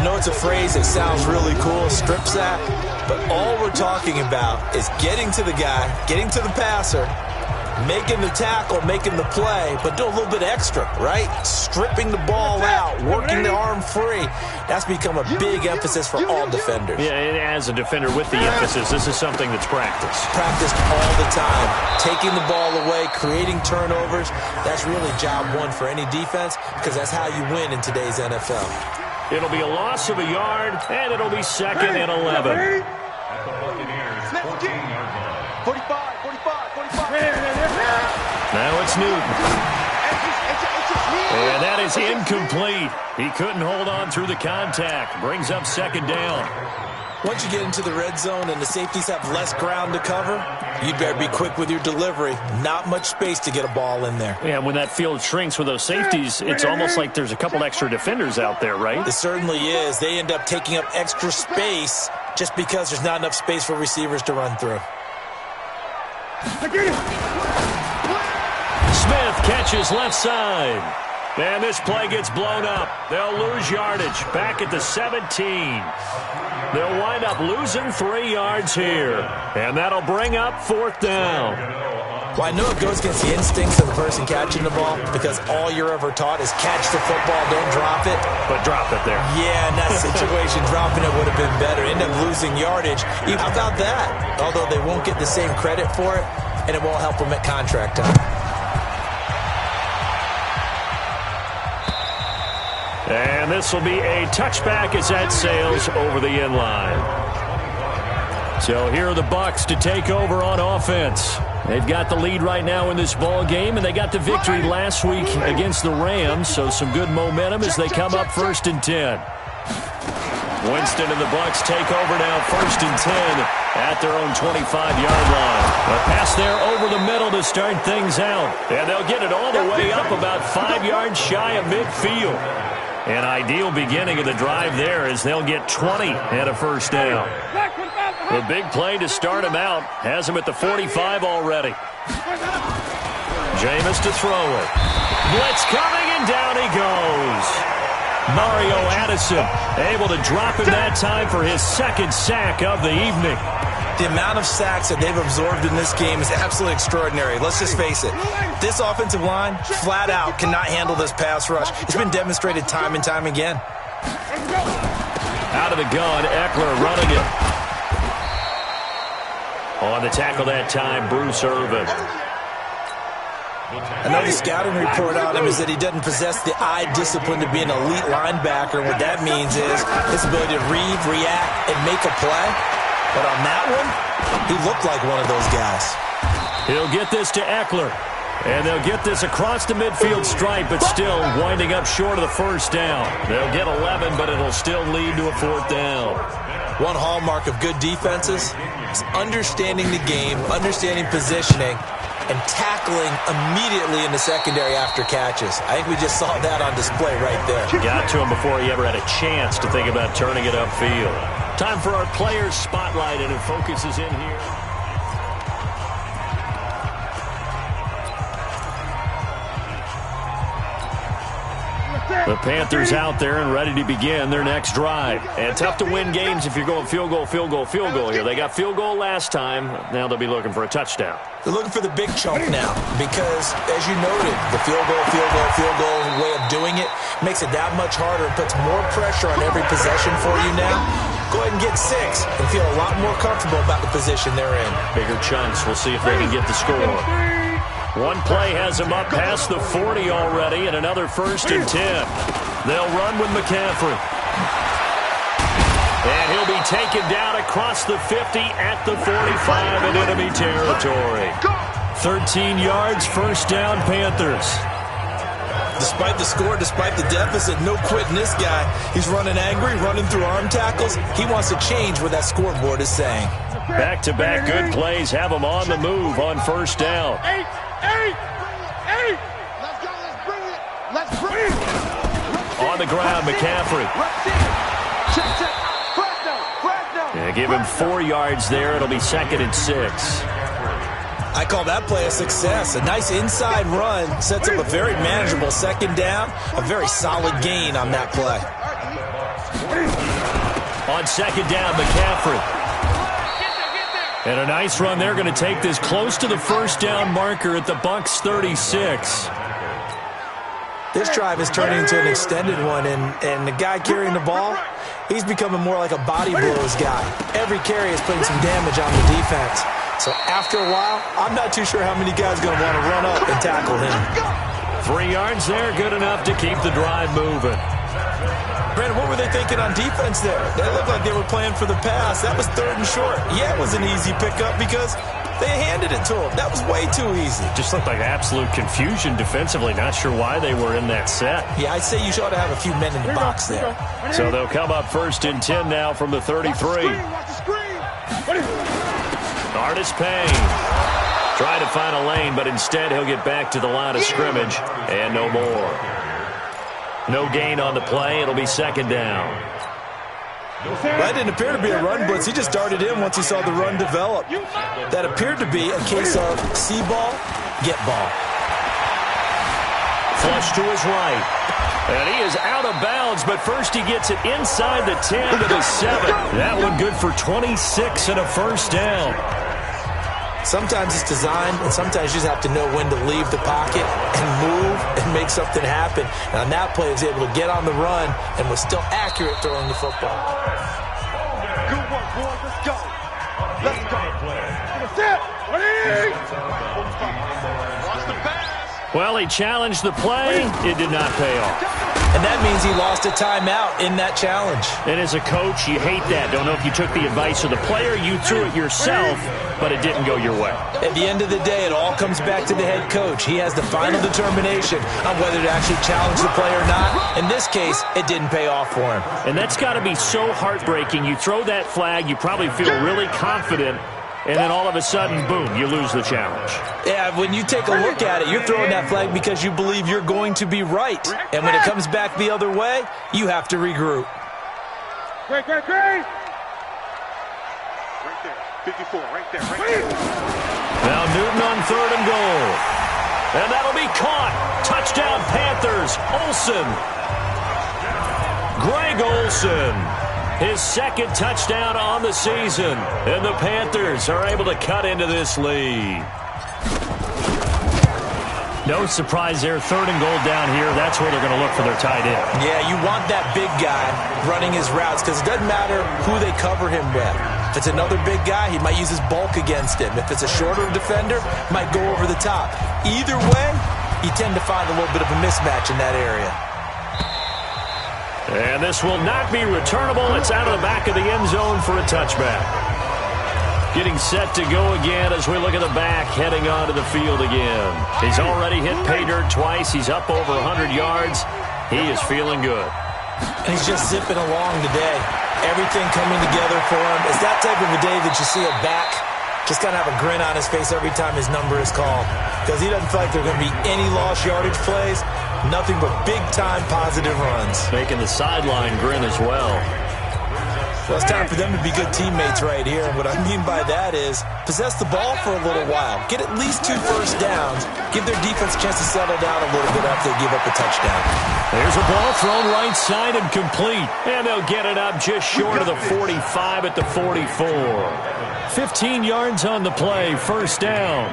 I know it's a phrase that sounds really cool, strip sack, but all we're talking about is getting to the guy, getting to the passer, making the tackle, making the play, but do a little bit extra, right? Stripping the ball out, working the arm free. That's become a big emphasis for all defenders. Yeah, and as a defender with the emphasis, this is something that's practiced. Practiced all the time. Taking the ball away, creating turnovers, that's really job one for any defense because that's how you win in today's NFL. It'll be a loss of a yard, and it'll be second and 11. At the Buccaneers, 14-yard line. 45, 45, 45. Now it's Newton. And that is incomplete. He couldn't hold on through the contact. Brings up second down. Once you get into the red zone and the safeties have less ground to cover, you better be quick with your delivery. Not much space to get a ball in there. Yeah, when that field shrinks with those safeties, it's almost like there's a couple extra defenders out there, right? It certainly is. They end up taking up extra space just because there's not enough space for receivers to run through. Smith catches left side. And this play gets blown up. They'll lose yardage back at the 17. They'll wind up losing 3 yards here. And that'll bring up fourth down. Well, I know it goes against the instincts of the person catching the ball because all you're ever taught is catch the football, don't drop it. But drop it there. Yeah, in that situation, dropping it would have been better. End up losing yardage. How about that? Although they won't get the same credit for it, and it won't help them at contract time. And this will be a touchback as that sails over the end line. So here are the Bucs to take over on offense. They've got the lead right now in this ball game, and they got the victory last week against the Rams, so some good momentum as they come up 1st and 10. Winston and the Bucs take over now 1st and 10 at their own 25-yard line. A pass there over the middle to start things out, and they'll get it all the way up about 5 yards shy of midfield. An ideal beginning of the drive there as they'll get 20 and a first down. The big play to start him out has him at the 45 already. Jameis to throw it. Blitz coming, and down he goes. Mario Addison able to drop him that time for his 2nd sack of the evening. The amount of sacks that they've absorbed in this game is absolutely extraordinary. Let's just face it. This offensive line, flat out, cannot handle this pass rush. It's been demonstrated time and time again. Out of the gun, Eckler running it. On the tackle that time, Bruce Irvin. Another scouting report on him is that he doesn't possess the eye discipline to be an elite linebacker. What that means is his ability to read, react, and make a play. But on that one, he looked like one of those guys. He'll get this to Eckler. And they'll get this across the midfield stripe, but still winding up short of the first down. They'll get 11, but it'll still lead to a 4th down. One hallmark of good defenses is understanding the game, understanding positioning, and tackling immediately in the secondary after catches. I think we just saw that on display right there. Got to him before he ever had a chance to think about turning it upfield. Time for our players' spotlight, and it focuses in here. The Panthers out there and ready to begin their next drive. And tough to win games if you're going field goal, field goal, field goal here. They got field goal last time. Now they'll be looking for a touchdown. They're looking for the big chunk now because, as you noted, the field goal way of doing it makes it that much harder. It puts more pressure on every possession for you now. Go ahead and get 6 and feel a lot more comfortable about the position they're in. Bigger chunks. We'll see if they can get the score. One play has them up past the 40 already, and another 1st and 10. They'll run with McCaffrey. And he'll be taken down across the 50 at the 45 in enemy territory. 13 yards, 1st down, Panthers. Despite the score, despite the deficit, no quitting this guy. He's running angry, running through arm tackles. He wants to change what that scoreboard is saying. Back-to-back good plays have him on the move on 1st down. Eight. Let's go, let's bring it. On the ground, McCaffrey. Check. Yeah, give him 4 yards there. It'll be 2nd and 6. I call that play a success. A nice inside run sets up a very manageable 2nd down. A very solid gain on that play. On second down, McCaffrey. And a nice run there, going to take this close to the first down marker at the Bucs 36. This drive is turning into an extended one, and the guy carrying the ball, he's becoming more like a body blows guy. Every carry is putting some damage on the defense. So after a while, I'm not too sure how many guys are going to want to run up and tackle him. 3 yards there, good enough to keep the drive moving. Brandon, what were they thinking on defense there? They looked like they were playing for the pass. That was 3rd and short. Yeah, it was an easy pickup because they handed it to him. That was way too easy. Just looked like absolute confusion defensively. Not sure why they were in that set. Yeah, I'd say you ought to have a few men in the box there. So they'll come up 1st and 10 now from the 33. Artis Payne. Trying to find a lane, but instead he'll get back to the line of scrimmage and no more. No gain on the play. It'll be 2nd down. That didn't appear to be a run blitz. He just darted in once he saw the run develop. That appeared to be a case of see ball, get ball. Flush to his right. And he is out of bounds, but first he gets it inside the 10 to the 7. That one good for 26 and a first down. Sometimes it's designed, and sometimes you just have to know when to leave the pocket and move and make something happen. And on that play, he was able to get on the run and was still accurate throwing the football. Good work, boys. Let's go. Let's go. That's it. Watch the pass. Well, he challenged the play. It did not pay off. And that means he lost a timeout in that challenge. And as a coach, you hate that. Don't know if you took the advice of the player, you threw it yourself, but it didn't go your way. At the end of the day, it all comes back to the head coach. He has the final determination on whether to actually challenge the play or not. In this case, it didn't pay off for him. And that's got to be so heartbreaking. You throw that flag, you probably feel really confident, and then all of a sudden, boom, you lose the challenge. Yeah, when you take a look at it, you're throwing that flag because you believe you're going to be right. And when it comes back the other way, you have to regroup. Great. Right there. 54, right there. Now Newton on 3rd and goal. And that'll be caught. Touchdown Panthers. Olsen. Greg Olsen. His 2nd touchdown on the season. And the Panthers are able to cut into this lead. No surprise there. 3rd and goal down here. That's where they're going to look for their tight end. Yeah, you want that big guy running his routes because it doesn't matter who they cover him with. If it's another big guy, he might use his bulk against him. If it's a shorter defender, might go over the top. Either way, you tend to find a little bit of a mismatch in that area. And this will not be returnable. It's out of the back of the end zone for a touchback. Getting set to go again as we look at the back, heading onto the field again. He's already hit pay dirt twice. He's up over 100 yards. He is feeling good. And he's just zipping along today. Everything coming together for him. It's that type of a day that you see a back just kind of have a grin on his face every time his number is called. Because he doesn't feel like there are going to be any lost yardage plays. Nothing but big-time positive runs. Making the sideline grin as well. Well, it's time for them to be good teammates right here. And what I mean by that is possess the ball for a little while. Get at least 2 first downs. Give their defense a chance to settle down a little bit after they give up a touchdown. There's a ball thrown right side and complete. And they'll get it up just short of the 45 at the 44. 15 yards on the play. First down.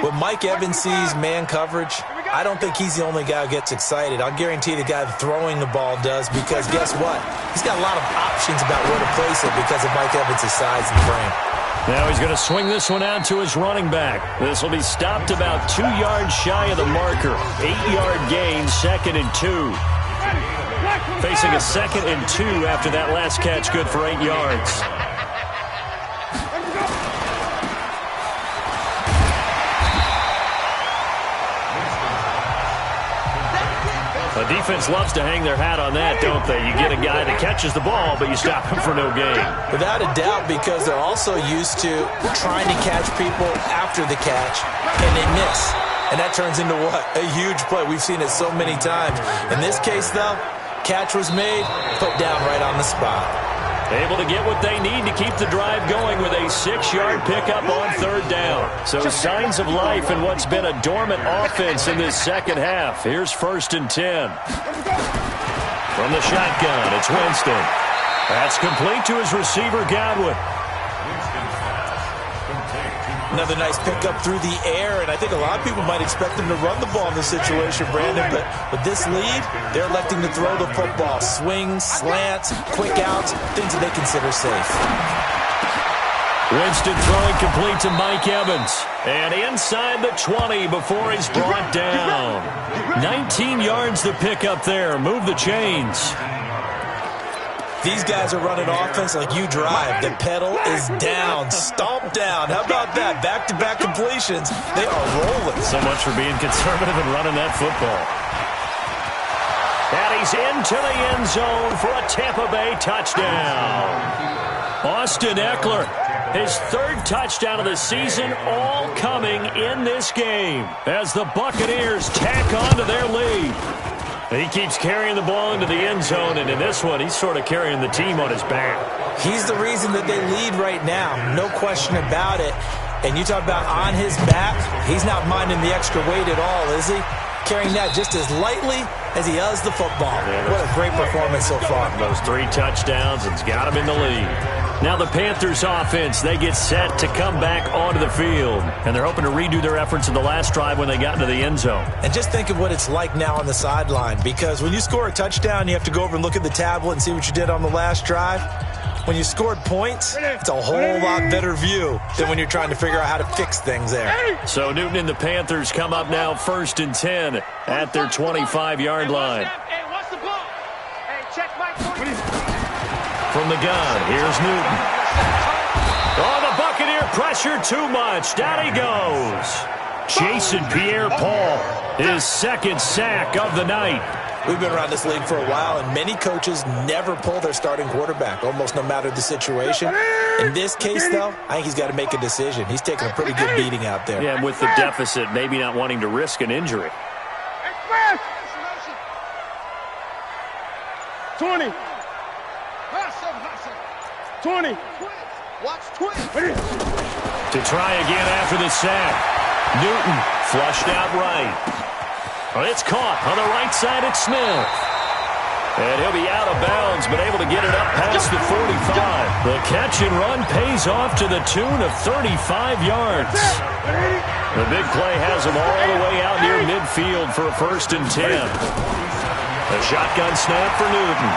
When Mike Evans sees man coverage, I don't think he's the only guy who gets excited. I'll guarantee the guy throwing the ball does because guess what? He's got a lot of options about where to place it because of Mike Evans' size and frame. Now he's going to swing this one out to his running back. This will be stopped about 2 yards shy of the marker. 8-yard gain, 2nd and 2. Facing a 2nd and 2 after that last catch, good for 8 yards. The defense loves to hang their hat on that, don't they? You get a guy that catches the ball, but you stop him for no gain. Without a doubt, because they're also used to trying to catch people after the catch, and they miss. And that turns into what? A huge play. We've seen it so many times. In this case, though, catch was made, put down right on the spot. Able to get what they need to keep the drive going with a 6-yard pickup on 3rd down. So signs of life in what's been a dormant offense in this second half. Here's 1st and 10. From the shotgun, it's Winston. That's complete to his receiver, Godwin. Another nice pickup through the air, and I think a lot of people might expect him to run the ball in this situation, Brandon, but with this lead, they're electing to throw the football. Swings, slants, quick outs, things that they consider safe. Winston throwing complete to Mike Evans. And inside the 20 before he's brought down. 19 yards to pick up there. Move the chains. These guys are running offense like you drive. The pedal is down. Stomp down. How about that? Back-to-back completions. They are rolling. So much for being conservative and running that football. And he's into the end zone for a Tampa Bay touchdown. Austin Eckler, his third touchdown of the season, all coming in this game as the Buccaneers tack on to their lead. He keeps carrying the ball into the end zone, and in this one, he's sort of carrying the team on his back. He's the reason that they lead right now, no question about it. And you talk about on his back, he's not minding the extra weight at all, is he? Carrying that just as lightly as he does the football. What a great performance so far. Those 3 touchdowns, and it's got him in the lead. Now the Panthers offense, they get set to come back onto the field. And they're hoping to redo their efforts in the last drive when they got into the end zone. And just think of what it's like now on the sideline. Because when you score a touchdown, you have to go over and look at the tablet and see what you did on the last drive. When you scored points, it's a whole lot better view than when you're trying to figure out how to fix things there. So Newton and the Panthers come up now 1st and 10 at their 25-yard line. Hey, what's the ball? Hey, check Mike 40. From the gun, here's Newton. Oh, the Buccaneer pressure too much. Down he goes. Jason Pierre-Paul, his second sack of the night. We've been around this league for a while, and many coaches never pull their starting quarterback, almost no matter the situation. In this case, though, I think he's got to make a decision. He's taking a pretty good beating out there. Yeah, and with the deficit, maybe not wanting to risk an injury. 20. 20. Watch 20. To try again after the sack. Newton flushed out right. Well, it's caught on the right side at Smith. And he'll be out of bounds, but able to get it up past the 45. The catch and run pays off to the tune of 35 yards. The big play has him all the way out near midfield for a 1st and 10. A shotgun snap for Newton.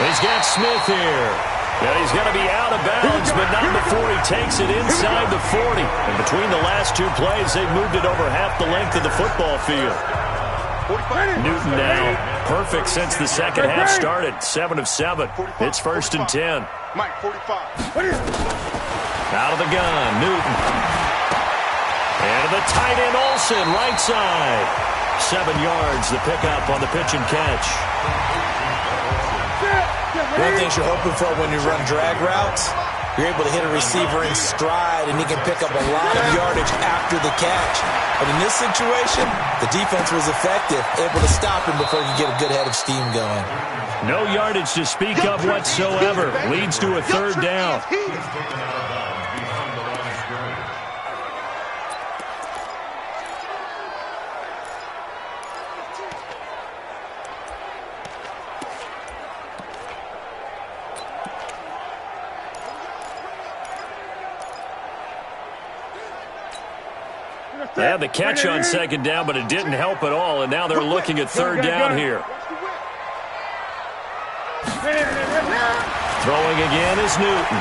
He's got Smith here. And he's going to be out of bounds, but not before he takes it inside the 40. And between the last 2 plays, they've moved it over half the length of the football field. Newton now perfect since the second half started. 7 of 7. It's 1st and 10. Mike, 45. Out of the gun, Newton. And to the tight end, Olsen, right side. 7 yards, the pickup on the pitch and catch. One of the things you're hoping for when you run drag routes, you're able to hit a receiver in stride, and he can pick up a lot of yardage after the catch. But in this situation, the defense was effective, able to stop him before you get a good head of steam going. No yardage to speak of whatsoever. Leads to a 3rd down. They had the catch on 2nd down, but it didn't help at all, and now they're looking at 3rd down here. Throwing again is Newton.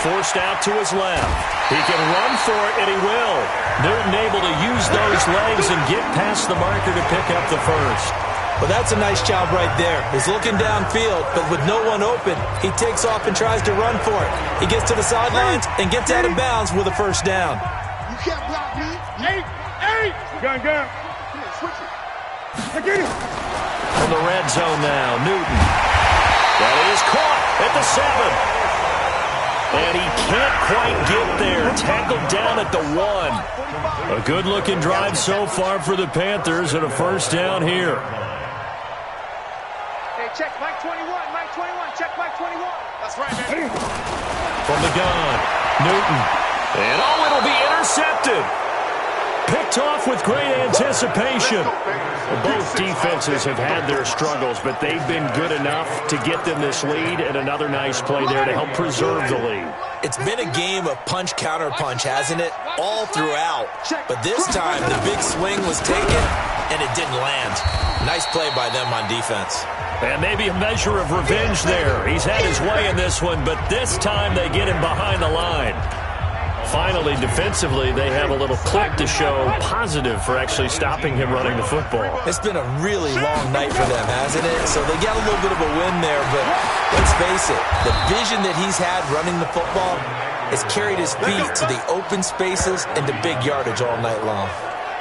Forced out to his left. He can run for it, and he will. Newton able to use those legs and get past the marker to pick up the 1st. Well, that's a nice job right there. He's looking downfield, but with no one open, he takes off and tries to run for it. He gets to the sidelines and gets out of bounds with a 1st down. You can't block me. 8. Gun. Switch it. I get it. From the red zone now, Newton. That is caught at the 7. And he can't quite get there. Tackled down at the 1. A good-looking drive so far for the Panthers and a 1st down here. Hey, check Mike 21. Mike 21. Check Mike 21. That's right, man. From the gun, Newton. And it'll be intercepted. Picked Kicked off with great anticipation. Both defenses have had their struggles, but they've been good enough to get them this lead, and another nice play there to help preserve the lead. It's been a game of punch-counter-punch, hasn't it? All throughout. But this time, the big swing was taken, and it didn't land. Nice play by them on defense. And maybe a measure of revenge there. He's had his way in this one, but this time they get him behind the line. Finally, defensively, they have a little clip to show positive for actually stopping him running the football. It's been a really long night for them, hasn't it? So they got a little bit of a win there, but let's face it, the vision that he's had running the football has carried his feet to the open spaces and to big yardage all night long.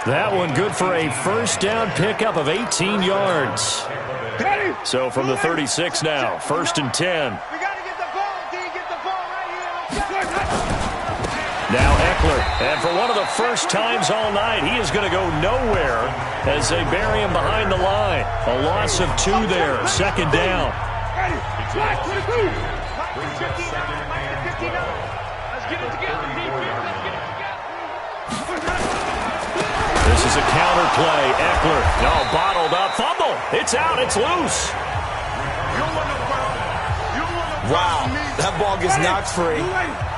That one good for a first down pickup of 18 yards. So from the 36 now, 1st and 10. We got to get the ball, D. Get the ball right here. Now Eckler, and for one of the first times all night, he is going to go nowhere as they bury him behind the line. A loss of 2 there, 2nd down. This is a counter play. Eckler, no, bottled up, fumble. It's out, it's loose. Wow, that ball gets knocked free,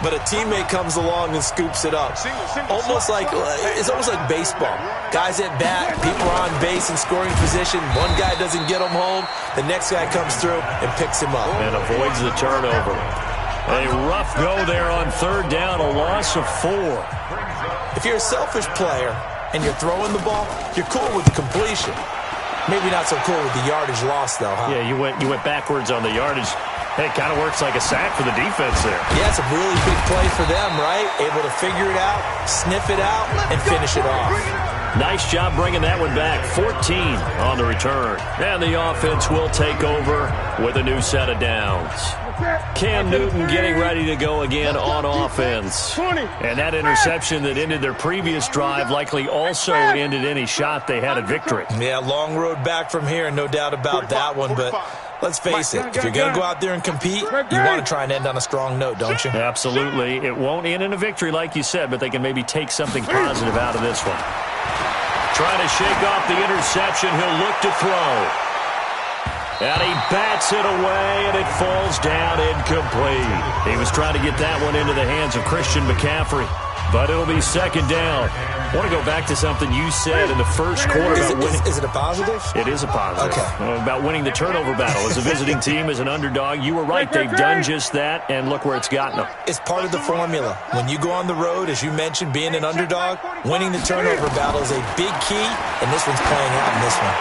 but a teammate comes along and scoops it up. It's almost like baseball. Guys at bat, people are on base in scoring position. One guy doesn't get him home, the next guy comes through and picks him up. And avoids the turnover. A rough go there on 3rd down, a loss of 4. If you're a selfish player and you're throwing the ball, you're cool with the completion. Maybe not so cool with the yardage loss, though, huh? Yeah, you went backwards on the yardage. It kind of works like a sack for the defense there. Yeah, it's a really big play for them, right? Able to figure it out, sniff it out, and finish it off. Nice job bringing that one back. 14 on the return. And the offense will take over with a new set of downs. Cam Newton getting ready to go again on offense. And that interception that ended their previous drive likely also ended any shot they had at victory. Yeah, long road back from here, no doubt about that one, but let's face it, if you're going to go out there and compete, you want to try and end on a strong note, don't you? Absolutely. It won't end in a victory like you said, but they can maybe take something positive out of this one. Trying to shake off the interception, he'll look to throw. And he bats it away, and it falls down incomplete. He was trying to get that one into the hands of Christian McCaffrey, but it'll be 2nd down. I want to go back to something you said in the first quarter about winning. Is it a positive? It is a positive. Okay. About winning the turnover battle. As a visiting team, as an underdog, you were right. They've done just that, and look where it's gotten them. It's part of the formula. When you go on the road, as you mentioned, being an underdog, winning the turnover battle is a big key, and this one's playing out in this one.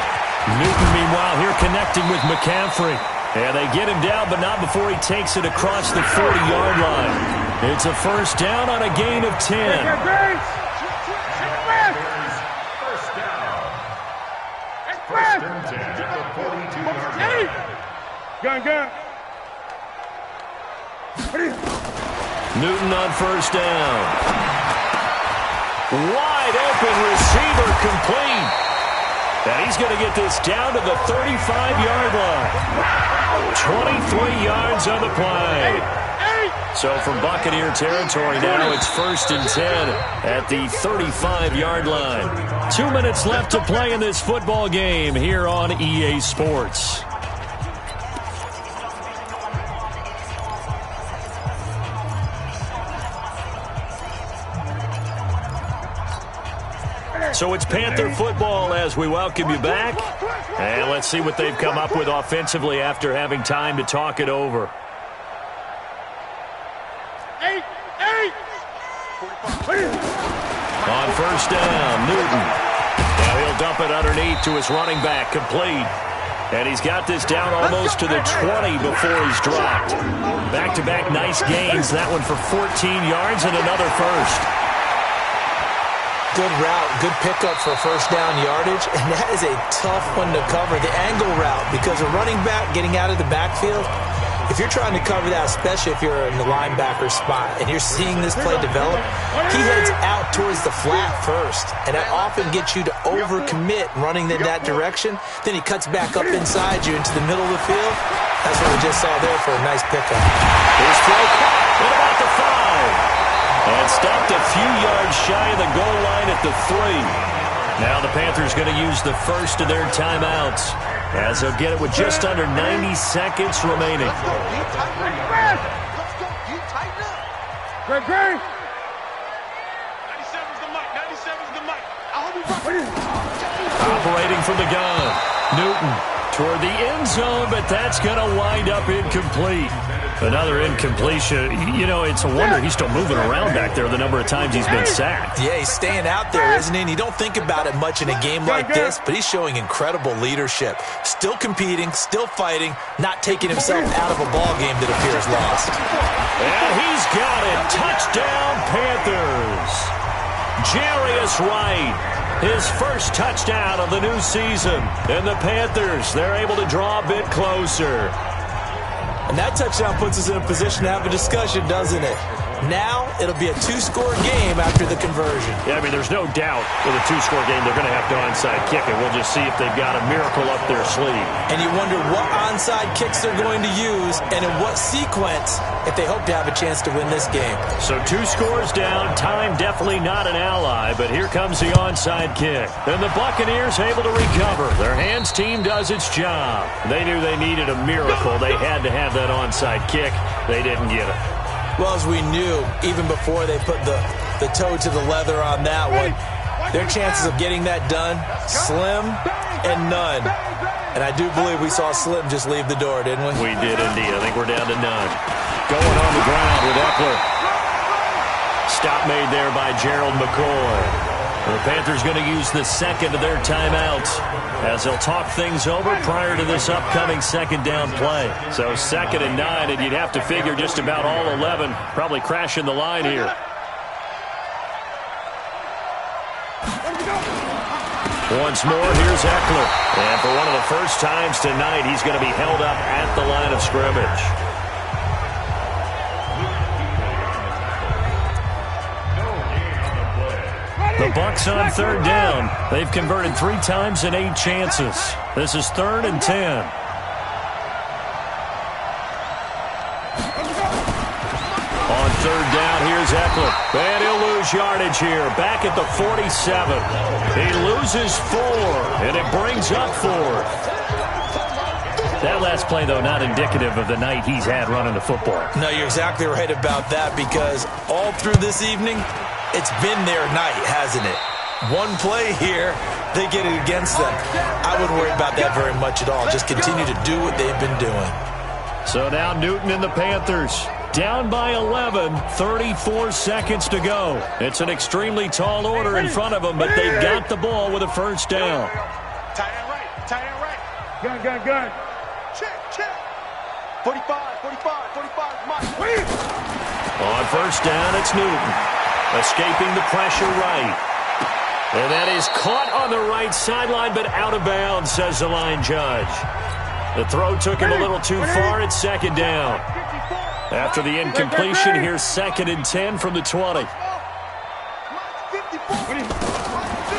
Newton, meanwhile, here connecting with McCaffrey. And they get him down, but not before he takes it across the 40-yard line. It's a first down on a gain of 10. First down. First and 10 at the 42-yard line. Gun. Newton on first down. Wide open receiver complete. And he's going to get this down to the 35-yard line. 23 yards on the play. So from Buccaneer territory now, it's 1st and 10 at the 35-yard line. 2 minutes left to play in this football game here on EA Sports. So it's Panther football as we welcome you back. And let's see what they've come up with offensively after having time to talk it over. On first down, Newton. Now he'll dump it underneath to his running back, complete. And he's got this down almost to the 20 before he's dropped. Back-to-back nice gains. That one for 14 yards and another first. Good route, good pickup for first down yardage, and that is a tough one to cover, the angle route, because a running back getting out of the backfield, if you're trying to cover that, especially if you're in the linebacker spot, and you're seeing this play develop, he heads out towards the flat first, and that often gets you to overcommit running in that direction. Then he cuts back up inside you into the middle of the field. That's what we just saw there for a nice pickup. Here's throw caught at about the 5. And stopped a few yards shy of the goal line at the 3. Now the Panthers going to use the first of their timeouts, as they'll get it with just under 90 seconds remaining. Let's go, D. Tighten up. Let's go, D. Tighten up. Great. 97's the mic. 97's the mic. I hope he's right. Operating from the gun, Newton toward the end zone, but that's going to wind up incomplete. Another incompletion. You know, it's a wonder he's still moving around back there the number of times he's been sacked. Yeah, he's staying out there, isn't he? And you don't think about it much in a game like this, but he's showing incredible leadership. Still competing, still fighting, not taking himself out of a ball game that appears lost. And he's got it. Touchdown, Panthers. Jarius Wright. His first touchdown of the new season. And the Panthers, they're able to draw a bit closer. And that touchdown puts us in a position to have a discussion, doesn't it? Now, it'll be a 2-score game after the conversion. Yeah, I mean, there's no doubt with a 2-score game they're going to have to onside kick it. We'll just see if they've got a miracle up their sleeve. And you wonder what onside kicks they're going to use and in what sequence if they hope to have a chance to win this game. So 2 scores down, time definitely not an ally, but here comes the onside kick. And the Buccaneers able to recover. Their hands team does its job. They knew they needed a miracle. They had to have that onside kick. They didn't get it. Well, as we knew, even before they put the toe to the leather on that one, their chances of getting that done, slim and none. And I do believe we saw Slim just leave the door, didn't we? We did indeed. I think we're down to none. Going on the ground with Eckler. Stop made there by Gerald McCoy. The Panthers going to use the second of their timeouts as they'll talk things over prior to this upcoming second down play. So 2nd and 9, and you'd have to figure just about all 11 probably crashing the line here. Once more, here's Eckler. And for one of the first times tonight, he's going to be held up at the line of scrimmage. The Bucs on 3rd down. They've converted 3 times in 8 chances. This is 3rd and 10. On 3rd down, here's Eckler. And he'll lose yardage here. Back at the 47. He loses 4, and it brings up 4th. That last play, though, not indicative of the night he's had running the football. No, you're exactly right about that, because all through this evening, it's been their night, hasn't it? One play here, they get it against them. I wouldn't worry about that very much at all. Just continue to do what they've been doing. So now Newton and the Panthers down by 11, 34 seconds to go. It's an extremely tall order in front of them, but they've got the ball with a first down. Tight end right. Tight end right. Gun. Check. 45, Mike. On first down, it's Newton. Escaping the pressure right. And that is caught on the right sideline, but out of bounds, says the line judge. The throw took him a little too far at 2nd down. After the incompletion, here's 2nd and 10 from the 20.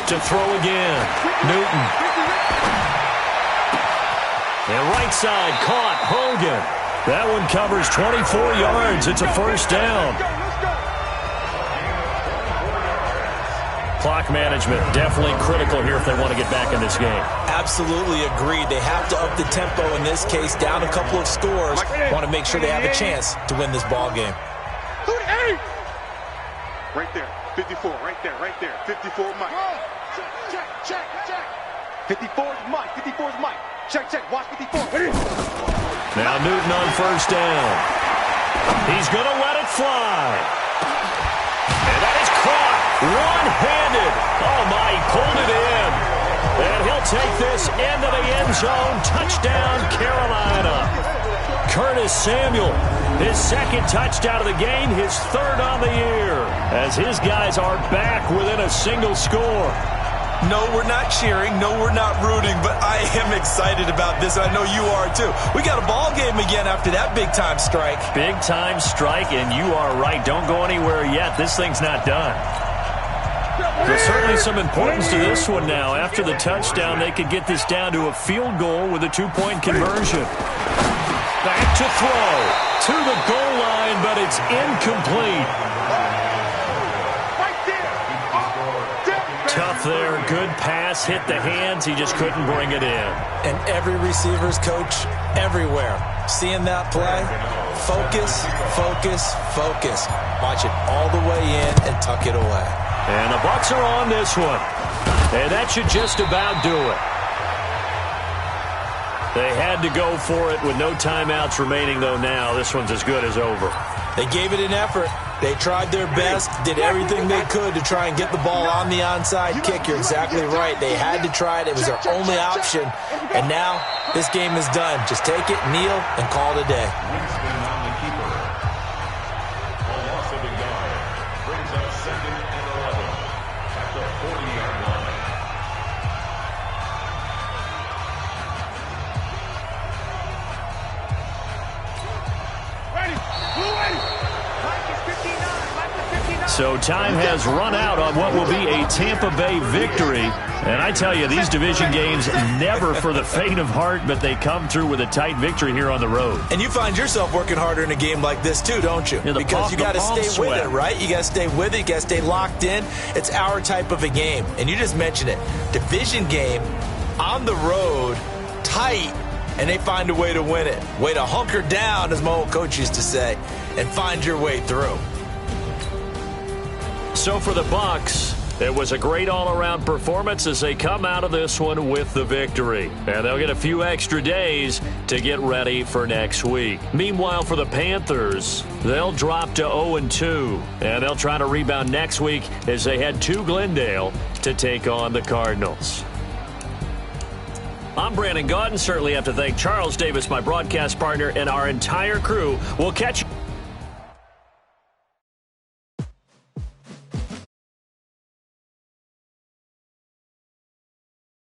To throw again, Newton. And right side, caught, Hogan. That one covers 24 yards. It's a first down. Clock management, definitely critical here if they want to get back in this game. Absolutely agreed. They have to up the tempo in this case, down a couple of scores. Want to make sure they have a chance to win this ball game. Right there. 54, right there. 54, Mike. Check. 54's Mike. Check. Watch 54. Now Newton on first down. He's going to let it fly. And that is caught. One-handed. Oh, my, he pulled it in. And he'll take this into the end zone. Touchdown, Carolina. Curtis Samuel, his 2nd touchdown of the game, his 3rd on the year, as his guys are back within a single score. No, we're not cheering. No, we're not rooting, but I am excited about this. I know you are, too. We got a ball game again after that big-time strike. Big-time strike, and you are right. Don't go anywhere yet. This thing's not done. There's certainly some importance to this one now. After the touchdown, they could get this down to a field goal with a 2-point conversion. Back to throw to the goal line, but it's incomplete. Tough there. Good pass. Hit the hands. He just couldn't bring it in. And every receiver's coach everywhere. Seeing that play, focus, focus, focus. Watch it all the way in and tuck it away. And the Bucs are on this one. And that should just about do it. They had to go for it with no timeouts remaining, though now. This one's as good as over. They gave it an effort. They tried their best, did everything they could to try and get the ball on the onside kick. You're exactly right. They had to try it. It was their only option. And now this game is done. Just take it, kneel, and call it a day. Winston on the keeper. A loss of a yard. Brings up 2nd and 11 at the 40-yard line. So time has run out on what will be a Tampa Bay victory. And I tell you, these division games never for the faint of heart, but they come through with a tight victory here on the road. And you find yourself working harder in a game like this too, don't you? Yeah, because you got to stay with it, right? You got to stay with it. You got to stay locked in. It's our type of a game. And you just mentioned it. Division game on the road, tight, and they find a way to win it. Way to hunker down, as my old coach used to say, and find your way through. So for the Bucs, it was a great all-around performance as they come out of this one with the victory. And they'll get a few extra days to get ready for next week. Meanwhile, for the Panthers, they'll drop to 0-2, and they'll try to rebound next week as they head to Glendale to take on the Cardinals. I'm Brandon Gaudin. Certainly have to thank Charles Davis, my broadcast partner, and our entire crew. We'll catch you.